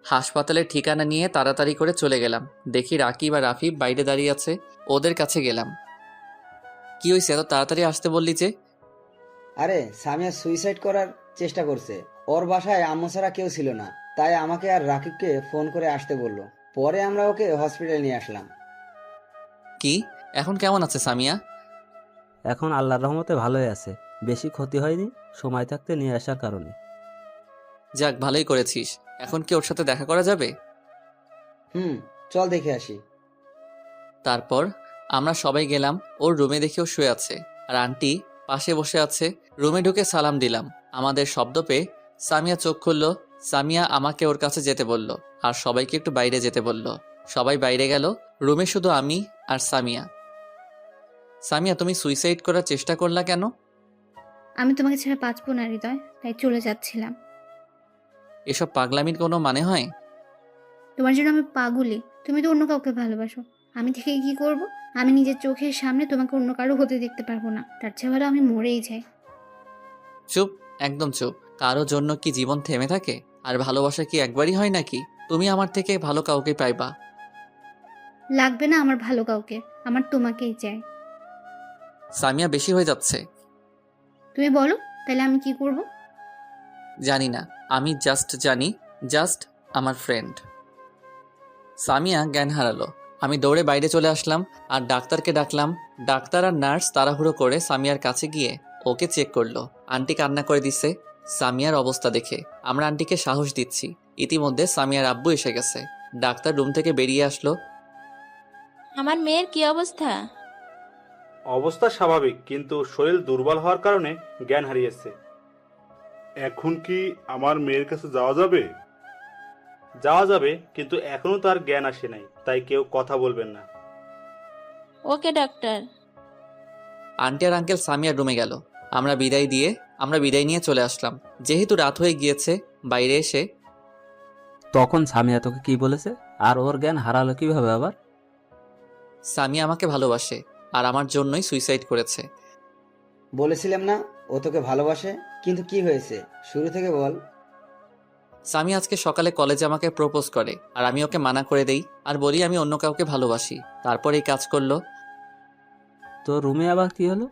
Speaker 1: হাসপাতালের ঠিকানা নিয়ে তাড়াতাড়ি করে চলে গেলাম। দেখি রাকিব আর আফিফ বাইরে দাঁড়িয়ে আছে। ওদের কাছে গেলাম। কি হয়েছে, এত তাড়াতাড়ি আসতে বললি যে?
Speaker 4: আরে সামিয়া সুইসাইড করার চেষ্টা করছে। ওর বাসায় আম্মু ছাড়া কেউ ছিল না, তাই আমাকে আর রাকিবকে ফোন করে আসতে বললো। পরে আমরা ওকে হসপিটালে নিয়ে আসলাম।
Speaker 1: কি, এখন কেমন আছে সামিয়া?
Speaker 7: এখন আল্লাহর রহমতে ভালোই আছে, বেশি ক্ষতি হয়নি সময় থাকতে নিয়ে আসার কারণে।
Speaker 1: যাক, ভালোই করেছিস। এখন কি ওর সাথে দেখা করা যাবে?
Speaker 4: চল দেখে আসি।
Speaker 1: তারপর আমরা সবাই গেলাম। ওর রুমে দেখেও শুয়ে আছে, আর আন্টি পাশে বসে আছে। রুমে ঢুকে সালাম দিলাম। আমাদের শব্দ পেয়ে সামিয়া চোখ খুলল। সামিয়া আমাকে ওর কাছে যেতে বলল, আর সবাইকে একটু বাইরে যেতে বলল। সবাই বাইরে গেল। রুমে শুধু আমি আর সামিয়া। সামিয়া, তুমি সুইসাইড করার চেষ্টা করলা কেন?
Speaker 10: আমি তোমাকে ছাড়া বাঁচবো না হৃদয়, তাই চলে যাচ্ছিলাম।
Speaker 1: এসব পাগলামির কোনো মানে হয়?
Speaker 10: তোমার জন্য আমি পাগলি, তুমি তো অন্য কাউকে ভালোবাসো। আমি থেকে কি করব? আমি নিজের চোখের সামনে তোমাকে অন্য কারো হতে দেখতে পারবো না। তার চেয়ে ভালো আমি মরেই যাই।
Speaker 1: চুপ, একদম চুপ। কারো জন্য কি জীবন থেমে থাকে? আর ভালোবাসা কি একবারই হয় নাকি? তুমি আমার থেকে ভালো কাউকে পাইবা।
Speaker 10: লাগবে না আমার ভালো কাউকে, আমার তোমাকেই চাই।
Speaker 1: সামিয়া, বেশি হয়ে যাচ্ছে।
Speaker 10: তুমি বলো, তাহলে আমি কি করব?
Speaker 1: জানি না, আমি জানি জাস্ট আমার ফ্রেন্ড। সামিয়া জ্ঞান হারালো। আমি দৌড়ে বাইরে চলে আসলাম আর ডাক্তারকে ডাকলাম। ডাক্তার আর নার্স তাড়াহুড়ো করে সামিয়ার কাছে গিয়ে ওকে চেক করলো। আন্টি কান্না করে দিছে সামিয়ার অবস্থা দেখে। আমরা আন্টিকে সাহস দিচ্ছি। ইতিমধ্যে সামিয়ার আব্বু এসে গেছে। ডাক্তার রুম থেকে বেরিয়ে আসলো।
Speaker 11: আমার মেয়ের কি অবস্থা?
Speaker 12: অবস্থা স্বাভাবিক, কিন্তু শরীর দুর্বল হওয়ার কারণে জ্ঞান হারিয়েছে।
Speaker 13: এখন কি আমার মেয়ের কাছে যাওয়া যাবে?
Speaker 12: যাওয়া যাবে, কিন্তু এখনো তার জ্ঞান আসে নাই, তাই কেউ কথা বলবেন না।
Speaker 11: ওকে ডাক্তার।
Speaker 1: আন্টি আর আঙ্কেল সামিয়ার রুমে গেল। আমরা বিদায় নিয়ে চলে আসলাম। যেহেতু রাত হয়ে গিয়েছে, বাইরে এসে
Speaker 7: তখন সামিয়া তোকে কি বলেছে? আর ওর জ্ঞান হারালো কিভাবে আবার?
Speaker 1: সামিয়া আমাকে ভালোবাসে আর আমার জন্যই সুইসাইড করেছে।
Speaker 4: বলেছিলাম না ও তোকে ভালোবাসে, কিন্তু কি হয়েছে শুরু থেকে বল।
Speaker 1: সামিয়া আজকে সকালে কলেজে আমাকে প্রপোজ করে আর আমি ওকে মানা করে দেই আর বলি আমি অন্য কাউকে ভালোবাসি। তারপর এই কাজ করলো।
Speaker 7: তো রুমে আবার কি হলো?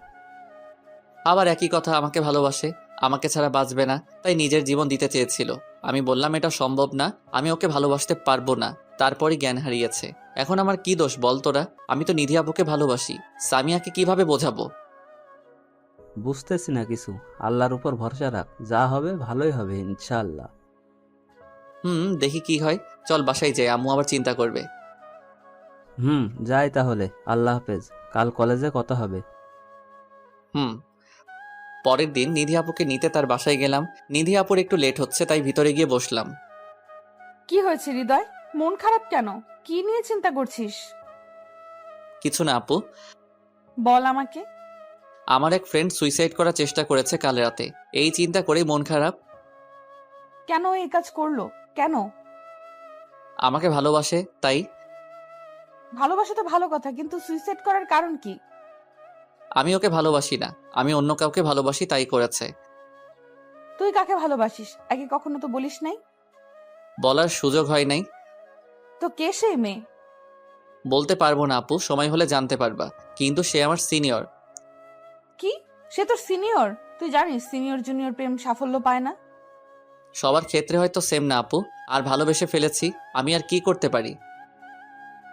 Speaker 1: আবার একই কথা, আমাকে ভালোবাসে, আমাকে ছাড়া বাঁচবে না, তাই নিজের জীবন দিতে চেয়েছিল। আমি বললাম এটা সম্ভব না, আমি ওকে ভালোবাসতে পারবো না। তারপরই জ্ঞান হারিয়েছে। এখন আমার কি দোষ বল তোরা? আমি তো নিধি আপুকে ভালোবাসি, সামিয়াকে কিভাবে বোঝাবো?
Speaker 7: বুঝতেছি না কিছু। আল্লাহর উপর ভরসা রাখ, যা হবে ভালোই হবে ইনশাআল্লাহ।
Speaker 1: দেখি কি হয়। চল বাসায় যাই, আম্মু আবার চিন্তা করবে।
Speaker 7: যাই তাহলে, আল্লাহ হাফেজ, কাল কলেজে কথা হবে।
Speaker 1: পরের দিন নিধি আপুকে নিতে তার বাসায় গেলাম। নিধি আপুর একটু লেট হচ্ছে, তাই ভিতরে গিয়ে বসলাম।
Speaker 2: কি হয়েছে হৃদয়? মন খারাপ কেন? কি নিয়ে চিন্তা করছিস?
Speaker 1: কিছু না আপু,
Speaker 2: বল আমাকে।
Speaker 1: আমার এক ফ্রেন্ড সুইসাইড করার চেষ্টা করেছে কাল রাতে, এই চিন্তা করেই মন খারাপ।
Speaker 2: কেন এই কাজ করলো? কেন?
Speaker 1: আমাকে ভালোবাসে তাই।
Speaker 2: ভালোবাসা তো ভালো কথা, কিন্তু সুইসাইড করার কারণ কি?
Speaker 1: আমি ওকে ভালোবাসি না, আমি অন্য কাউকে ভালোবাসি, তাই করেছে।
Speaker 2: তুই কাকে ভালোবাসিস আগে কখনো তো বলিস নাই।
Speaker 1: বলার সুযোগ হয় নাই।
Speaker 2: তো কে সেই মেয়ে?
Speaker 1: বলতে পারবো না আপু, সময় হলে জানতে পারবা। কিন্তু সে আমার সিনিয়র।
Speaker 2: কি? সে তোর সিনিয়র? তুই জানিস সিনিয়র জুনিয়র প্রেম সাফল্য পায় না।
Speaker 1: সবার ক্ষেত্রে হয়তো সেম না আপু, আর ভালোবেসে ফেলেছি, আমি আর কি করতে পারি?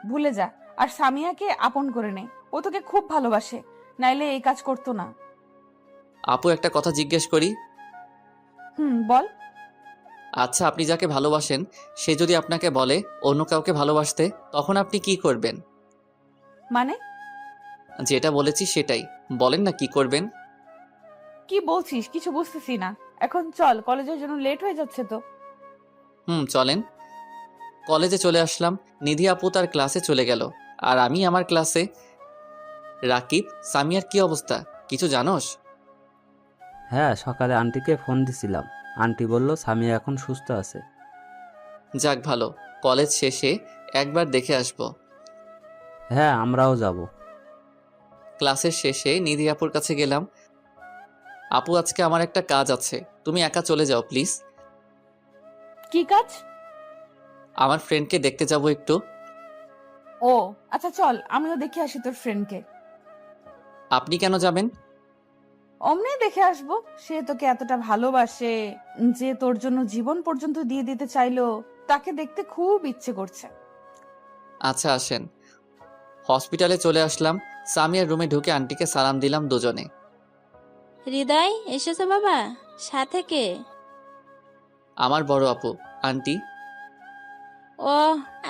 Speaker 2: ভুলে যা, আর সামিয়াকে আপন করে নে। ও তোকে খুব ভালোবাসে, নাইলে এই কাজ করতো না।
Speaker 1: আপু একটা কথা জিজ্ঞেস করি?
Speaker 2: বল।
Speaker 1: আচ্ছা, আপনি যাকে ভালোবাসেন সে যদি আপনাকে বলে অন্য কাউকে ভালোবাসতে, তখন আপনি কি করবেন?
Speaker 2: মানে?
Speaker 1: যেটা বলেছি সেটাই বলেন না, কি করবেন?
Speaker 2: কি বলছিস কিছু বুঝতেছি না। এখন চল, কলেজের জন্য লেট হয়ে যাচ্ছে তো।
Speaker 1: চলেন। কলেজে চলে আসলাম। নিধি আপু তার ক্লাসে চলে গেল আর আমি আমার ক্লাসে। রাকিব, সামিয়ার কি অবস্থা কিছু জানোস?
Speaker 7: হ্যাঁ, সকালে আন্টিকে ফোন দিছিলাম। আন্টি বলল সামিয়া এখন সুস্থ আছে।
Speaker 1: যাক ভালো, কলেজ শেষে একবার দেখে আসবো।
Speaker 7: হ্যাঁ, আমরাও যাব।
Speaker 1: ক্লাসের শেষে নিধি আপুর কাছে গেলাম। আপু আজকে আমার একটা কাজ আছে, তুমি একা চলে যাও প্লিজ।
Speaker 2: কি কাজ?
Speaker 1: আমার ফ্রেন্ডকে দেখতে যাব একটু।
Speaker 2: ও আচ্ছা, চল আমিও দেখে আসি তোর ফ্রেন্ডকে।
Speaker 1: আপনি কেন যাবেন?
Speaker 2: অমনি দেখে আসবো। সে তোকে এতটা ভালোবাসে যে তোর জন্য জীবন পর্যন্ত দিয়ে দিতে চাইলো, তাকে দেখতে খুব ইচ্ছে করছে।
Speaker 1: আচ্ছা আসেন। হসপিটালে চলে আসলাম। সামিয়ার রুমে ঢুকে আন্টিকে সালাম দিলাম দুজনে।
Speaker 11: হৃদয় এসেছো বাবা? সাথে কে?
Speaker 1: আমার বড় আপু। আন্টি।
Speaker 11: ও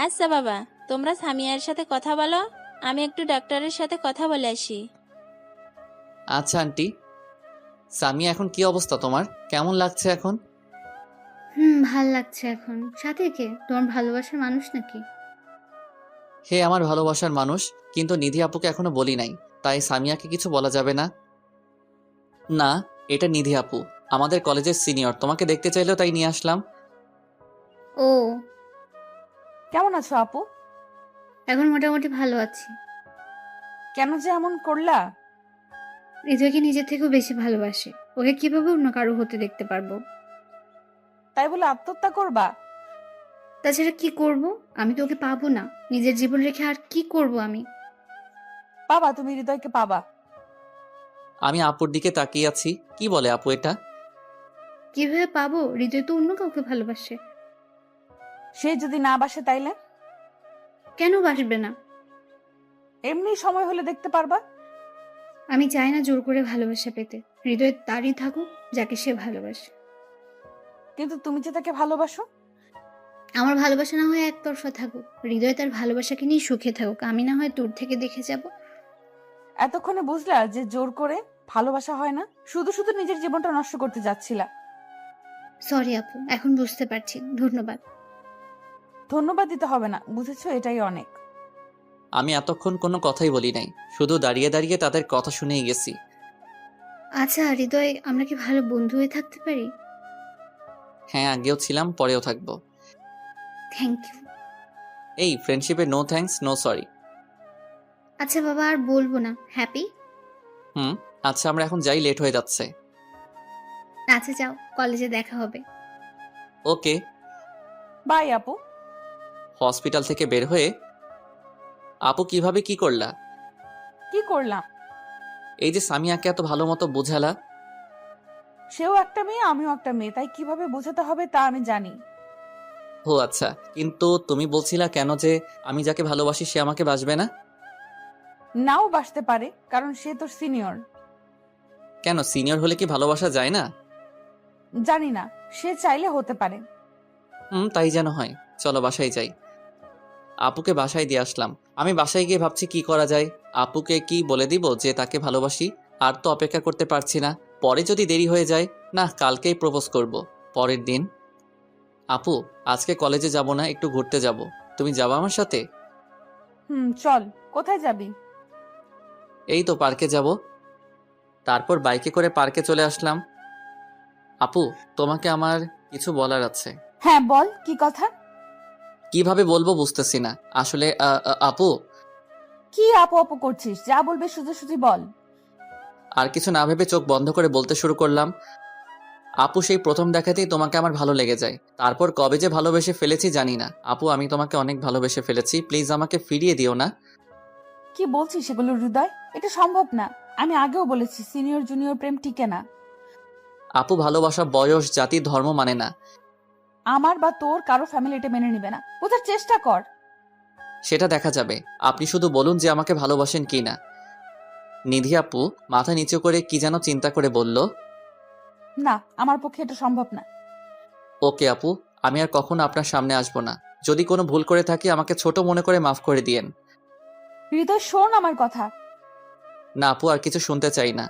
Speaker 11: আচ্ছা বাবা, তোমরা সামিয়ার সাথে কথা বলো, আমি একটু ডাক্তারের সাথে কথা বলে আসি।
Speaker 1: আচ্ছা আন্টি। সামিয়া এখন কি অবস্থা তোমার? কেমন লাগছে এখন?
Speaker 10: ভাল লাগছে এখন। সাথে কে? তোমার ভালোবাসার মানুষ নাকি?
Speaker 1: হে আমার ভালোবাসার মানুষ, কিন্তু নিধি আপুকে এখনো বলি নাই, তাই সামিয়াকে কিছু বলা যাবে না। না, এটা নিধি আপু, আমাদের কলেজের সিনিয়র, তোমাকে দেখতে চাইলো তাই নিয়ে আসলাম।
Speaker 10: ও,
Speaker 2: কেমন আছো আপু?
Speaker 10: এখন মোটামুটি ভালো আছি।
Speaker 2: কেন যে এমন করলা?
Speaker 10: হৃদয়কে নিজের থেকেও বেশি ভালোবাসে, ওকে কিভাবে অন্য কারো হতে দেখতে পারবো?
Speaker 2: তাই বলে আত্মহত্যা করবা?
Speaker 10: তাছাড়া কি করব? আমি তো ওকে পাবো না। নিজের জীবন রেখে আর কি করব আমি?
Speaker 2: পাবা, তুমি হৃদয়কে পাবা।
Speaker 1: আমি আপুর দিকে তাকিয়ে আছি। কি বলে আপু এটা?
Speaker 10: কিভাবে পাবো? হৃদয় তো অন্য কাউকে ভালোবাসে।
Speaker 2: সে যদি না বাসে তাইলে?
Speaker 10: কেন বাসবে না?
Speaker 2: এমনি সময় হলে দেখতে পারবা।
Speaker 10: আমি চাই না জোর করে ভালোবাসা পেতে। হৃদয় তারই থাকুক যাকে সে ভালোবাসে।
Speaker 2: কিন্তু তুমি যে তাকে ভালোবাসো।
Speaker 10: আমার ভালোবাসা না হয় একতরফা থাকুক, হৃদয় তার ভালোবাসাকে নিয়ে সুখে থাকুক, আমি না হয় দূর থেকে দেখে যাব।
Speaker 2: এতক্ষণে বুঝলা যে জোর করে ভালোবাসা হয় না, শুধু শুধু নিজের জীবনটা নষ্ট করতে যাচ্ছিলা।
Speaker 10: সরি আপু, এখন বুঝতে পারছি। ধন্যবাদ।
Speaker 2: ধন্যবাদ দিতে হবে না, বুঝেছো, এটাই অনেক।
Speaker 1: আমি এতক্ষণ কোনো কথাই বলি নাই, শুধু দাঁড়িয়ে দাঁড়িয়ে তাদের কথা শুনেই গেছি।
Speaker 10: আচ্ছা হৃদয়, আমরা কি ভালো বন্ধু হয়ে থাকতে পারি?
Speaker 1: হ্যাঁ, আগেও ছিলাম, পরেও থাকবো।
Speaker 10: Thank you.
Speaker 1: এই ফ্রেন্ডশিপে নো থ্যাঙ্কস নো সরি।
Speaker 10: আচ্ছা বাবা, আর বলবো না। হ্যাপি?
Speaker 1: হুম। আচ্ছা, আমরা এখন যাই, লেট হয়ে যাচ্ছে।
Speaker 10: আচ্ছা যাও, কলেজে দেখা হবে।
Speaker 1: ওকে।
Speaker 2: বাই আপু।
Speaker 1: হসপিটাল থেকে বের হয়ে আপু কিভাবে কি করলা?
Speaker 2: কি করলাম?
Speaker 1: এই যে সামিয়াকে এত ভালো মতো বোঝালা।
Speaker 2: সেও একটা মেয়ে, আমিও একটা মেয়ে, তাই কিভাবে বোঝাতে হবে তা আমি জানি।
Speaker 1: ও আচ্ছা, কিন্তু তুমি বলছিলা কেন যে আমি যাকে ভালোবাসি সে আমাকে বাসবে না?
Speaker 2: নাও বাসতে পারে, কারণ সে তোর সিনিয়র।
Speaker 1: কেন, সিনিয়র হলে কি ভালোবাসা যায় না?
Speaker 2: জানি না, সে চাইলে হতে পারে।
Speaker 1: তাই যেন হয়। চলো বাসায় যাই। আপুকে বাসায় দিয়ে আসলাম। আমি বাসায় গিয়ে ভাবছি কি করা যায়। আপুকে কি বলে দিব যে তাকে ভালোবাসি? আর তো অপেক্ষা করতে পারছি না। পরে যদি দেরি হয়ে যায়, না কালকেই প্রপোজ করব। পরের দিন, আপু আজকে কলেজে যাব না, একটু ঘুরতে যাব। তুমি যাবা আমার সাথে?
Speaker 2: চল। কোথায় যাবি?
Speaker 1: এই তো পার্কে যাব। তারপর বাইকে করে পার্কে চলে আসলাম। আপু, তোমাকে আমার কিছু বলার আছে।
Speaker 2: হ্যাঁ বল, কি কথা?
Speaker 1: কিভাবে বলবো বুঝতেছি না আসলে। আপু,
Speaker 2: কি আপু আপু করছিস? যা বলবে সোজাসুজি বল।
Speaker 1: আর কিছু না ভেবে চোখ বন্ধ করে বলতে শুরু করলাম। আপু, সেই প্রথম দেখাতেই তোমাকে আমার ভালো লেগে যায়। তারপর কবে যে ভালোবেসে ফেলেছি জানি না। আপু, আমি তোমাকে অনেক ভালোবেসে ফেলেছি, প্লিজ আমাকে ফিরিয়ে দিও না।
Speaker 2: কি বলছিস সেগুলো হৃদয়? এটা সম্ভব না। আমি আগেও বলেছি সিনিয়র জুনিয়র প্রেম টিকে না।
Speaker 1: আপু, ভালোবাসা বয়স, জাতি, ধর্ম মানে না।
Speaker 2: আমার বা তোর কারো ফ্যামিলি এটা মেনে নিবে না। বোঝার চেষ্টা কর।
Speaker 1: সেটা দেখা যাবে। আপনি শুধু বলুন যে আমাকে ভালোবাসেন কি না। নিধি আপু মাথা নিচু করে কি যেন চিন্তা করে বলল,
Speaker 2: না, আমার পক্ষে এটা সম্ভব না।
Speaker 1: ওকে আপু, আমি আর কখনো আপনার সামনে আসবো না। যদি কোনো ভুল করে থাকি আমাকে ছোট মনে করে মাফ করে দিয়েন।
Speaker 2: হৃদয় শোন আমার কথা।
Speaker 1: না আপু, আর কিছু শুনতে চাই না।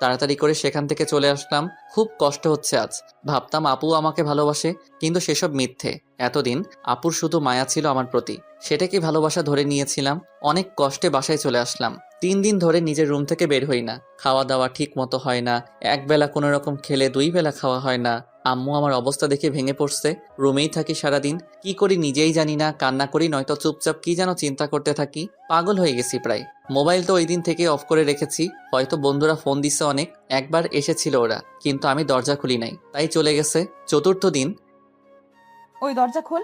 Speaker 1: তাড়াতাড়ি করে সেখান থেকে চলে আসলাম। খুব কষ্ট হচ্ছে আজ। ভাবতাম আপু আমাকে ভালোবাসে, কিন্তু সেসব মিথ্যে। এতদিন আপুর শুধু মায়া ছিল আমার প্রতি, সেটাকে ভালোবাসা ধরে নিয়েছিলাম। অনেক কষ্টে বাসায় চলে আসলাম। 3 দিন ধরে নিজের রুম থেকে বের হই না। খাওয়া দাওয়া ঠিক মতো হয় না। একবেলা কোনো রকম খেলে 2 বেলা খাওয়া হয় না। আম্মু আমার অবস্থা দেখে ভেঙে পড়ছে। রুমেই থাকি সারাদিন। কি করি নিজেই জানি না। কান্না করি, নয়তো চুপচাপ কি যেন চিন্তা করতে থাকি। পাগল হয়ে গেছি প্রায়। মোবাইল তো ওই দিন থেকে অফ করে রেখেছি। হয়তো বন্ধুরা ফোন দিচ্ছে অনেক। একবার এসেছিল ওরা, কিন্তু আমি দরজা খুলি নাই, তাই চলে গেছে। 4র্থ দিন।
Speaker 2: ওই দরজা খোল।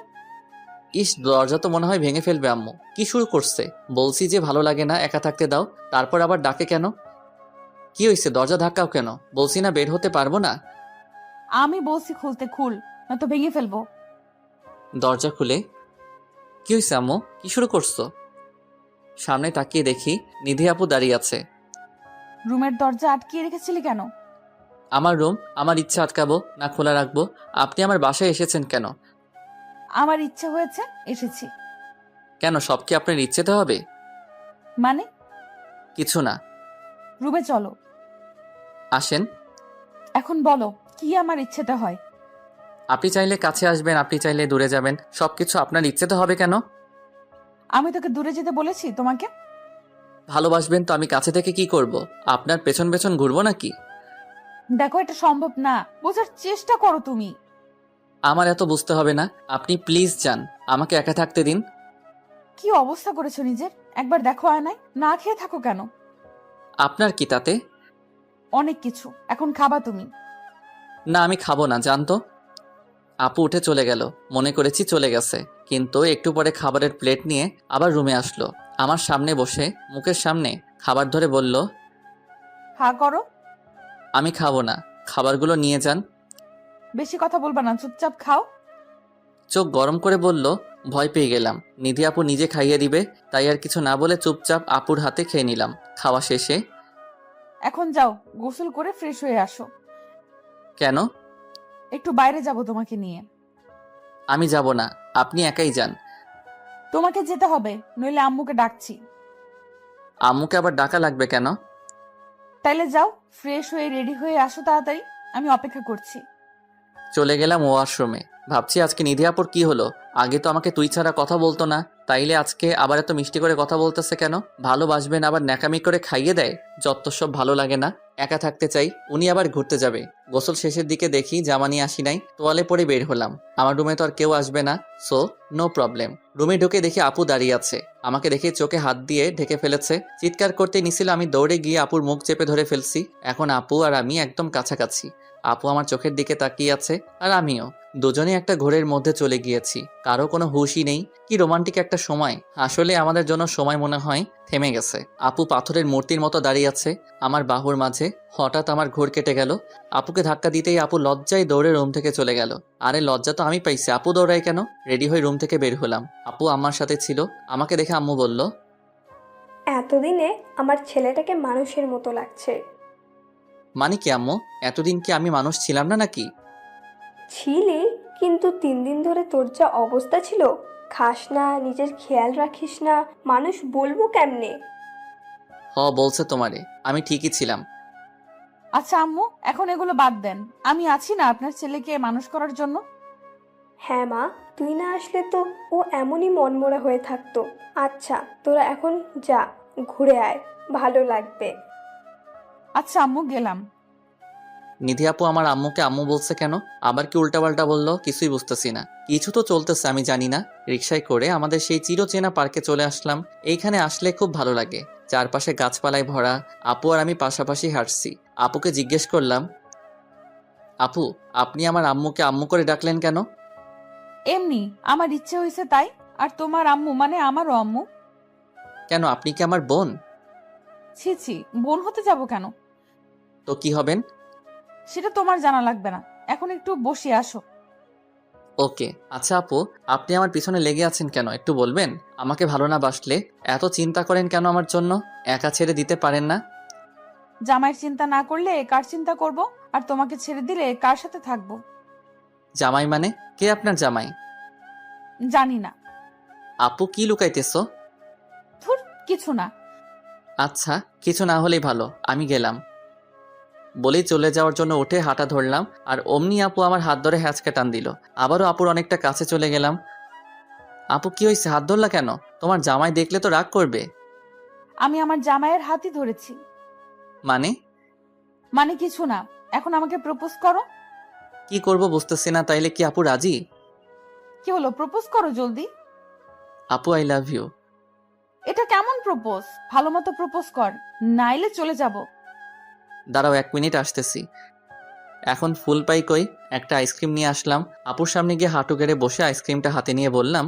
Speaker 1: ইস, দরজা তো মনে হয় ভেঙে ফেলবে আম্মু। কি শুরু করছে? বলছি যে ভালো লাগে না, একা থাকতে দাও। তারপর আবার ডাকে কেন? কি হয়েছে? দরজা ধাক্কাও কেন? বলছি না বের হতে পারবো না।
Speaker 2: আমি বলছি খুলতে, খুল, নয়তো ভেঙে ফেলবো।
Speaker 1: দরজা খুলে, কি হয়েছে আম্মু? কি শুরু করছো? সামনে তাকিয়ে দেখি নিধি আপু দাঁড়িয়ে আছে।
Speaker 2: রুমের দরজা আটকিয়ে রেখেছিলি কেন?
Speaker 1: আমার রুম, আমার ইচ্ছা আটকাবো না খোলা রাখবো? আপনি আমার বাসায় এসেছেন কেন?
Speaker 2: আমার ইচ্ছে হয়েছে, এসেছি।
Speaker 1: কেন, সব কি আপনার ইচ্ছেতে হবে?
Speaker 2: মানে?
Speaker 1: কিছু না।
Speaker 2: রুমে চলো।
Speaker 1: আসেন।
Speaker 2: এখন বলো, কি আমার ইচ্ছেটা হয়?
Speaker 1: আপনি চাইলে কাছে আসবেন, আপনি চাইলে দূরে যাবেন, সবকিছু আপনার ইচ্ছেতে হবে কেন?
Speaker 2: আমি তোকে দূরে যেতে বলেছি তোমাকে?
Speaker 1: ভালোবাসবেন তো আমি কাছে থেকে কি করব? আপনার পেছন পেছন ঘুরবো নাকি?
Speaker 2: দেখো, এটা সম্ভব না। বোঝার চেষ্টা করো তুমি।
Speaker 1: আমার এত বুঝতে হবে না। আপনি প্লিজ যান, আমাকে একা থাকতে দিন।
Speaker 2: কি অবস্থা করেছো নিজের? একবার দেখো আয়নায়। না খেয়ে থাকো কেন?
Speaker 1: আপনার কি তাতে?
Speaker 2: অনেক কিছু। এখন খাবা তুমি।
Speaker 1: না, আমি খাবো না, জানতো। আপু উঠে চলে গেল। মনে করেছি চলে গেছে, কিন্তু একটু পরে খাবারের প্লেট নিয়ে আবার রুমে আসলো। আমার সামনে বসে মুখের সামনে খাবার ধরে বলল,
Speaker 2: হা করো।
Speaker 1: আমি খাবো না, খাবারগুলো নিয়ে যান।
Speaker 2: বেশি কথা বলবা না, চুপচাপ খাও।
Speaker 1: চোখ গরম করে বলল, ভয় পেয়ে গেলাম। নিধি আপু নিজে খাইয়ে দিবে, তাই আর কিছু না বলে চুপচাপ আপুর হাতে খেয়ে নিলাম। খাওয়া শেষে,
Speaker 2: এখন যাও, গোসল করে ফ্রেশ হয়ে আসো।
Speaker 1: কেন?
Speaker 2: একটু বাইরে যাব তোমাকে নিয়ে।
Speaker 1: আমি যাব না, আপনি একাই যান।
Speaker 2: তোমাকে যেতে হবে, নইলে আম্মুকে ডাকছি।
Speaker 1: আম্মুকে আবার ডাকা লাগবে কেন?
Speaker 2: তাইলে যাও, ফ্রেশ হয়ে রেডি হয়ে আসো তাড়াতাড়ি। আমি অপেক্ষা করছি।
Speaker 1: চলে গেলাম ওয়াশরুমে। ভাবছি আজকে নিধি আপুর কি হলো? আগে তো আমাকে তুই ছাড়া কথা বলতো না, তাইলে আজকে আবার এত মিষ্টি করে কথা বলতেছে কেন? ভালোবাসবেন আবার ন্যাকামি করে খাইয়ে দেয়, যত সব ভালো লাগে না। একা থাকতে চাই। উনি আবার ঘুরতে যাবে। গোসল শেষের দিকে দেখি জামা নিয়ে আসি নাই, তোয়ালে পরে বের হলাম। আমার রুমে তো আর কেউ আসবে না, সো নো প্রবলেম। রুমে ঢুকে দেখি আপু দাঁড়িয়ে আছে। আমাকে দেখে চোখে হাত দিয়ে ঢেকে ফেলেছে। চিৎকার করতে নিছিল, আমি দৌড়ে গিয়ে আপুর মুখ চেপে ধরে ফেলছি। এখন আপু আর আমি একদম কাছাকাছি। আপু আমার চোখের দিকে তাকিয়ে আছে, আর আমিও। দুজনে একটা ঘোরের মধ্যে চলে গিয়েছি। কারো কোনো হুঁশই নেই। কি রোমান্টিক একটা সময়। আসলে আমাদের জন্য সময় মনে হয় থেমে গেছে। আপু পাথরের মূর্তির মতো দাঁড়িয়ে আছে আমার বাহুর মাঝে। হঠাৎ আমার ঘোর কেটে গেল। আপুকে ধাক্কা দিতেই আপু লজ্জায় দৌড়ে রুম থেকে চলে গেল। আরে লজ্জা তো আমি পাইছি, আপু দৌড়ায় কেন? রেডি হয়ে রুম থেকে বের হলাম। আপু আমার সাথে ছিল। আমাকে দেখে আম্মু বলল,
Speaker 9: এতদিনে আমার ছেলেটাকে মানুষের মতো লাগছে।
Speaker 1: মানে কি আম্মু? এতদিন কি আমি মানুষ ছিলাম না নাকি?
Speaker 9: ছিলি, কিন্তু 3 দিন ধরে তোর যা অবস্থা ছিল, খাস না, নিজের খেয়াল রাখিস না, মানুষ বলবো কেমনে?
Speaker 1: বলছে তোমারে, আমি ঠিকই ছিলাম।
Speaker 2: আচ্ছা আম্মু, এখন এগুলো বাদ দেন। আমি আছি না আপনার ছেলেকে মানুষ করার জন্য।
Speaker 9: হ্যাঁ মা, তুই না আসলে তো ও এমনই মনমরা হয়ে থাকতো। আচ্ছা তোরা এখন যা, ঘুরে আয়, ভালো লাগবে।
Speaker 2: আচ্ছা আম্মু, গেলাম।
Speaker 1: নিধি আপু আমার আম্মুকে আম্মু বলছে কেন? আবার কি উল্টাপাল্টা বললো? কিছুই বুঝতেছি না। কিছু তো চলতেছে, আমি জানি না। রিকশায় করে আমাদের সেই চিরচেনা পার্কে চলে আসলাম। এইখানে আসলে খুব ভালো লাগে। চারপাশে গাছপালায় ভরা। আপু আর আমি পাশাপাশি হাঁটছি। আপুকে জিজ্ঞেস করলাম, আপু আপনি আমার আম্মুকে আম্মু করে ডাকলেন কেন?
Speaker 2: এমনি আমার ইচ্ছে হয়েছে তাই। আর তোমার আম্মু মানে আমারও আম্মু।
Speaker 1: কেন, আপনি কি আমার বোন?
Speaker 2: ছি ছি, বোন হতে যাব কেন?
Speaker 1: তো কি হবেন?
Speaker 2: সেটা তোমার জানা লাগবে না। এখন একটু বসে আসো।
Speaker 1: ওকে। আচ্ছা আপু, আপনি আমার পিছনে লেগে আছেন কেন একটু বলবেন? আমাকে ভালো না বাসলে এত চিন্তা করেন কেন আমার জন্য? একা ছেড়ে দিতে পারেন না?
Speaker 2: জামাইয়ের চিন্তা না করলে কার চিন্তা করব? আর তোমাকে ছেড়ে দিলে কার সাথে থাকবো?
Speaker 1: জামাই মানে? কে আপনার জামাই?
Speaker 2: জানি না।
Speaker 1: আপু কি লুকাইতেছো?
Speaker 2: ধুর, কিছু না।
Speaker 1: আচ্ছা, কিছু না হলেই ভালো, আমি গেলাম। বলেই চলে যাওয়ার জন্য উঠে হাঁটা ধরলাম, আর অমনি আপু আমার হাত ধরে হ্যাঁচকা টান দিল। আবারও আপুর অনেকটা কাছে চলে গেলাম। আপু কি হয়েছে, হাত ধরলা কেন? তোমার জামাই দেখলে তো রাগ করবে।
Speaker 2: আমি আমার জামাইয়ের হাতই ধরেছি।
Speaker 1: মানে?
Speaker 2: মানে কিছু না। এখন আমাকে প্রপোজ করো।
Speaker 1: কি করব বুঝতেছি না। তাইলে কি আপু রাজি?
Speaker 2: কি হলো, প্রপোজ করো জলদি।
Speaker 1: আপু আই লাভ ইউ।
Speaker 2: এটা কেমন প্রপোজ? ভালো মতো প্রপোজ কর, নাইলে চলে যাব।
Speaker 1: দাঁড়াও 1 মিনিট আসতেছি। এখন ফুল পাই কই? একটা আইসক্রিম নিয়ে আসলাম। আপুর সামনে গিয়ে হাঁটু গেড়ে বসে আইসক্রিমটা হাতে নিয়ে বললাম,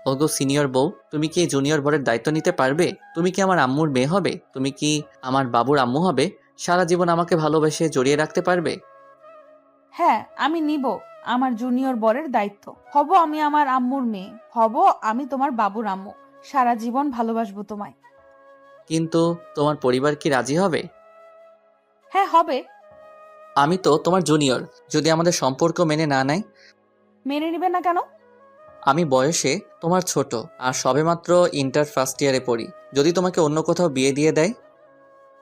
Speaker 1: ওগো সিনিয়র বউ, তুমি কি জুনিয়র বরের দায়িত্ব নিতে পারবে? তুমি কি আমার আম্মুর মেয়ে হবে? তুমি কি আমার বাবুর আম্মু হবে? সারা জীবন আমাকে ভালোবেসে জড়িয়ে রাখতে পারবে?
Speaker 2: হ্যাঁ, আমি নিব আমার জুনিয়র বরের দায়িত্ব। হব আমি আমার আম্মুর মেয়ে, হব আমি তোমার বাবুর আম্মু। সারা জীবন ভালোবাসবো তোমায়।
Speaker 1: কিন্তু তোমার পরিবার কি রাজি হবে?
Speaker 2: হ্যাঁ, হবে।
Speaker 1: আমি তো তোমার জুনিয়র, যদি আমাদের সম্পর্ক মেনে না নেয়?
Speaker 2: মেনে নিবে না কেন?
Speaker 1: আমি বয়সে তোমার ছোট, আর সবেমাত্র ইন্টার ফার্স্ট ইয়ারে পড়ি। যদি তোমাকে অন্য কোথাও বিয়ে দিয়ে দেয়?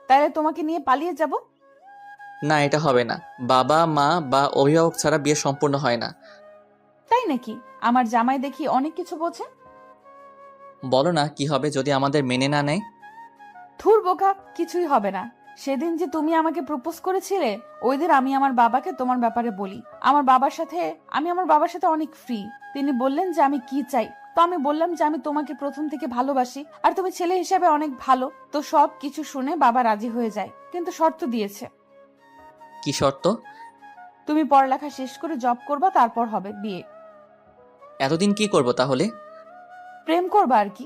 Speaker 2: তাহলে তোমাকে নিয়ে পালিয়ে যাব।
Speaker 1: না, এটা হবে না। বাবা মা বা অভিভাবক ছাড়া বিয়ে সম্পূর্ণ হয় না।
Speaker 2: তাই নাকি? আমার জামাই দেখি অনেক কিছু বোঝে।
Speaker 1: বলো না কি হবে যদি আমাদের মেনে না নেয়?
Speaker 2: ধুর বোকা, কিছুই হবে না। সেদিন যে তুমি আমাকে প্রপোজ করেছিলে, ওই দিন আমি আমার বাবাকে তোমার ব্যাপারে বলি। আমার বাবার সাথে অনেক ফ্রি। তিনি বললেন যে আমি কি চাই। তো আমি বললাম যে আমি তোমাকে প্রথম থেকে ভালোবাসি, আর তুমি ছেলে হিসেবে অনেক ভালো। তো সব কিছু শুনে বাবা রাজি হয়ে যায়, কিন্তু শর্ত দিয়েছে।
Speaker 1: কি শর্ত?
Speaker 2: তুমি পড়ালেখা শেষ করে জব করবা, তারপর হবে বিয়ে।
Speaker 1: এতদিন কি করব তাহলে?
Speaker 2: প্রেম করবা আর কি।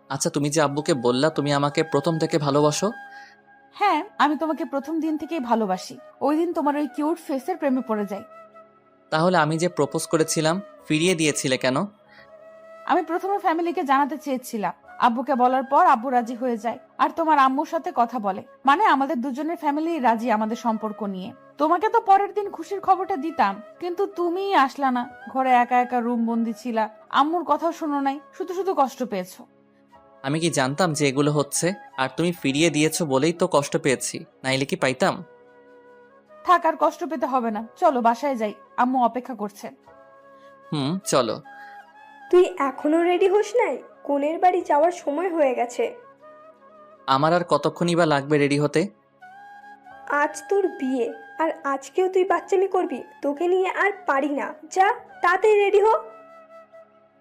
Speaker 1: আচ্ছা, তুমি যে আব্বুকে বললা তুমি আমাকে প্রথম থেকে ভালোবাসো।
Speaker 2: হ্যাঁ, আমি তোমাকে প্রথম দিন থেকেই ভালোবাসি। ওই দিন তোমার ওই কিউট ফেসের প্রেমে পড়ে যাই।
Speaker 1: তাহলে আমি যে প্রপোজ করেছিলাম ফিরিয়ে দিয়েছিলে কেন?
Speaker 2: আমি প্রথমে ফ্যামিলিকে জানাতে চেয়েছিলাম। আব্বুকে বলার পর আব্বু রাজি হয়ে যায়, আর তোমার আম্মুর সাথে কথা বলে। মানে আমাদের দুজনের ফ্যামিলি রাজি আমাদের সম্পর্ক নিয়ে। তোমাকে তো পরের দিন খুশির খবরটা দিতাম, কিন্তু তুমিই আসলা না। ঘরে একা একা রুম বন্দি ছিলা, আম্মুর কথাও শোনো নাই, শুধু শুধু কষ্ট পেয়েছো।
Speaker 1: আমি কি জানতাম যে এগুলো হচ্ছে? আর তুমি ফিরিয়ে দিয়েছো বলেই তো কষ্ট পেয়েছি, নাইলে কি পাইতাম?
Speaker 2: থাক, আর কষ্ট পেতে হবে না, চলো বাসায় যাই, আম্মু অপেক্ষা করছে।
Speaker 1: চলো।
Speaker 9: তুই এখনো রেডি হোস নাই? কনের বাড়ি যাওয়ার সময় হয়ে গেছে।
Speaker 1: আমার আর কতক্ষণই বা লাগবে রেডি হতে?
Speaker 9: আজ তোর বিয়ে, আর আজকেও তুই বাচ্চামি করবি? তোকে নিয়ে আর পারি না, যা তাড়াতাড়ি রেডি হ।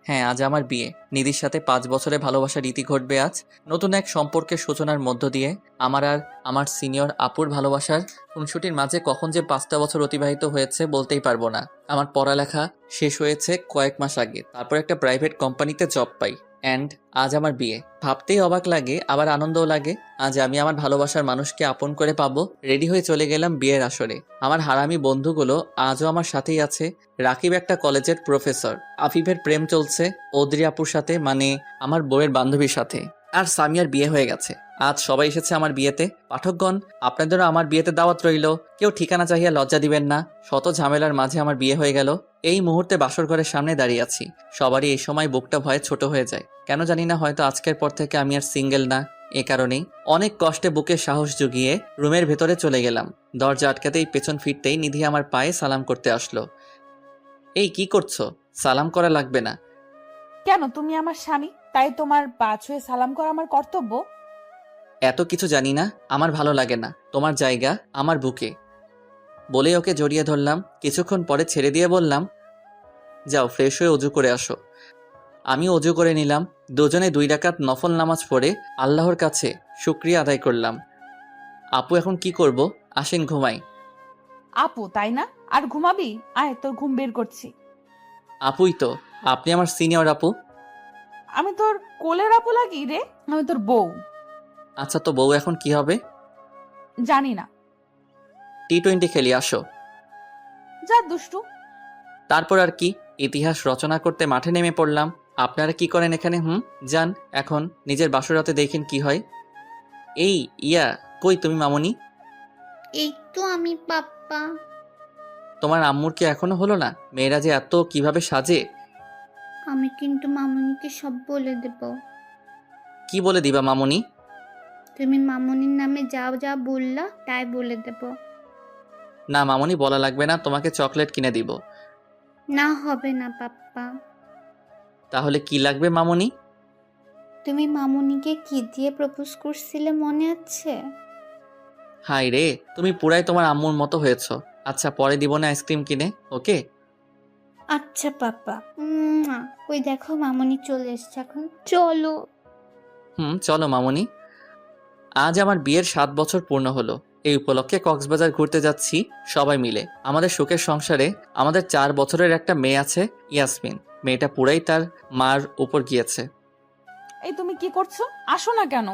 Speaker 1: হ্যাঁ, আজ আমার বিয়ে। নিধির সাথে 5 বছরে ভালোবাসার রীতি ঘটবে আজ। নতুন এক সম্পর্কের সূচনার মধ্য দিয়ে আমার আর আমার সিনিয়র আপুর ভালোবাসার খুনসুটির মাঝে কখন যে 5টা বছর অতিবাহিত হয়েছে বলতেই পারবো না। আমার পড়ালেখা শেষ হয়েছে কয়েক মাস আগে, তারপর একটা প্রাইভেট কোম্পানিতে জব পাই। অ্যান্ড আজ আমার বিয়ে। ভাবতেই অবাক লাগে, আবার আনন্দও লাগে। আজ আমি আমার ভালোবাসার মানুষকে আপন করে পাবো। রেডি হয়ে চলে গেলাম বিয়ের আসরে। আমার হারামি বন্ধুগুলো আজও আমার সাথেই আছে। রাকিব একটা কলেজের প্রফেসর, আফিফের প্রেম চলছে অদ্রি আপুর সাথে, মানে আমার বউয়ের বান্ধবীর সাথে, আর সামিয়ার বিয়ে হয়ে গেছে। আজ সবাই এসেছে আমার বিয়েতে। পাঠকগণ, আপনাদেরও আমার বিয়েতে দাওয়াত রইল। কেউ ঠিকানা চাহিয়া লজ্জা দিবেন না। শত ঝামেলার মাঝে আমার বিয়ে হয়ে গেল। এই মুহূর্তে বাসর ঘরের সামনে দাঁড়িয়ে আছি। সবারই এই সময় বুকটা ভয়ে ছোট হয়ে যায়। কেন জানি না, হয়তো আজকের পর থেকে আমি আর সিঙ্গেল না। এ কারণেই অনেক কষ্টে বুকে সাহস জুগিয়ে রুমের ভেতরে চলে গেলাম। দরজা আটকাতেই পেছন ফিরতেই নিধি আমার পায়ে সালাম করতে আসলো। এই কি করছো? সালাম করা লাগবে না।
Speaker 2: কেন, তুমি আমার স্বামী, তাই তোমার পা ছুঁয়ে সালাম করা আমার কর্তব্য?
Speaker 1: এত কিছু জানি না, আমার ভালো লাগে না। তোমার জায়গা আমার বুকে। বলে ওকে জড়িয়ে ধরলাম। কিছুক্ষণ পরে ছেড়ে দিয়ে বললাম, যাও ফ্রেশ হয়ে অজু করে আসো। আমি অজু করে নিলাম। দুজনে 2 রাকাত নফল নামাজ পড়ে আল্লাহর কাছে শুকরিয়া আদায় করলাম। আপু, এখন কি করব? আসেন ঘুমাই।
Speaker 2: আপু তাই না? আর ঘুমাবি? আয়, তোর ঘুম বের করছি।
Speaker 1: আপুই তো, আপনি আমার সিনিয়র আপু।
Speaker 2: আমি তোর কোলের আপু লাগি রে? আমি তোর বউ।
Speaker 1: আচ্ছা, তো বউ এখন কি হবে?
Speaker 2: জানি না।
Speaker 1: T20 খেলি, আসো।
Speaker 2: যা দুষ্টু।
Speaker 1: তারপর আর কি, ইতিহাস রচনা করতে মাঠে নেমে পড়লাম। আপনারা কি করেন এখানে? যান এখন নিজের বাসরাতে দেখেন কি হয়। এই ইয়া, কই তুমি মামুনি?
Speaker 10: এই তো আমি পাপ্পা।
Speaker 1: তোমার আম্মুর কি এখনো হলো না? মেয়েরা যে এত কিভাবে সাজে।
Speaker 10: আমি কিন্তু মামুনিকে সব বলে দেব।
Speaker 1: কি বলে দিবা মামুনি?
Speaker 10: তুমি মামুনির নামে যা যা বললা তাই বলে দেব।
Speaker 1: না মামুনি, বলা লাগবে না, তোমাকে চকলেট কিনে দিব।
Speaker 10: না, হবে না পাপ্পা।
Speaker 1: তাহলে কি লাগবে মামুনি?
Speaker 10: তুমি মামুনিকে কি দিয়ে প্রপোজ করছিলে মনে আছে?
Speaker 1: হাই রে, তুমি পুরাই তোমার আম্মুর মতো হয়েছো। আচ্ছা, পরে দিব না আইসক্রিম কিনে, ওকে?
Speaker 10: আচ্ছা পাপ্পা। ওই দেখো মামুনি চলে এসছে, এখন চলো।
Speaker 1: চলো মামুনি। আজ আমার বিয়ের 7 বছর পূর্ণ হলো। এই উপলক্ষে কক্সবাজার ঘুরতে যাচ্ছি সবাই মিলে। আমাদের সুখের সংসারে আমাদের 4 বছরের একটা মেয়ে আছে, ইয়াসমিন। মেয়েটা পুরাই তার মার উপর গিয়েছে।
Speaker 2: এই তুমি কি করছো? আসো না কেন?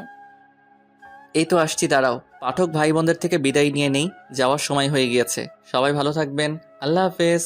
Speaker 1: এই তো আসছি, দাঁড়াও। পাঠক ভাই বোনদের থেকে বিদায় নিয়ে নেই, যাওয়ার সময় হয়ে গিয়েছে। সবাই ভালো থাকবেন। আল্লাহ হাফেজ।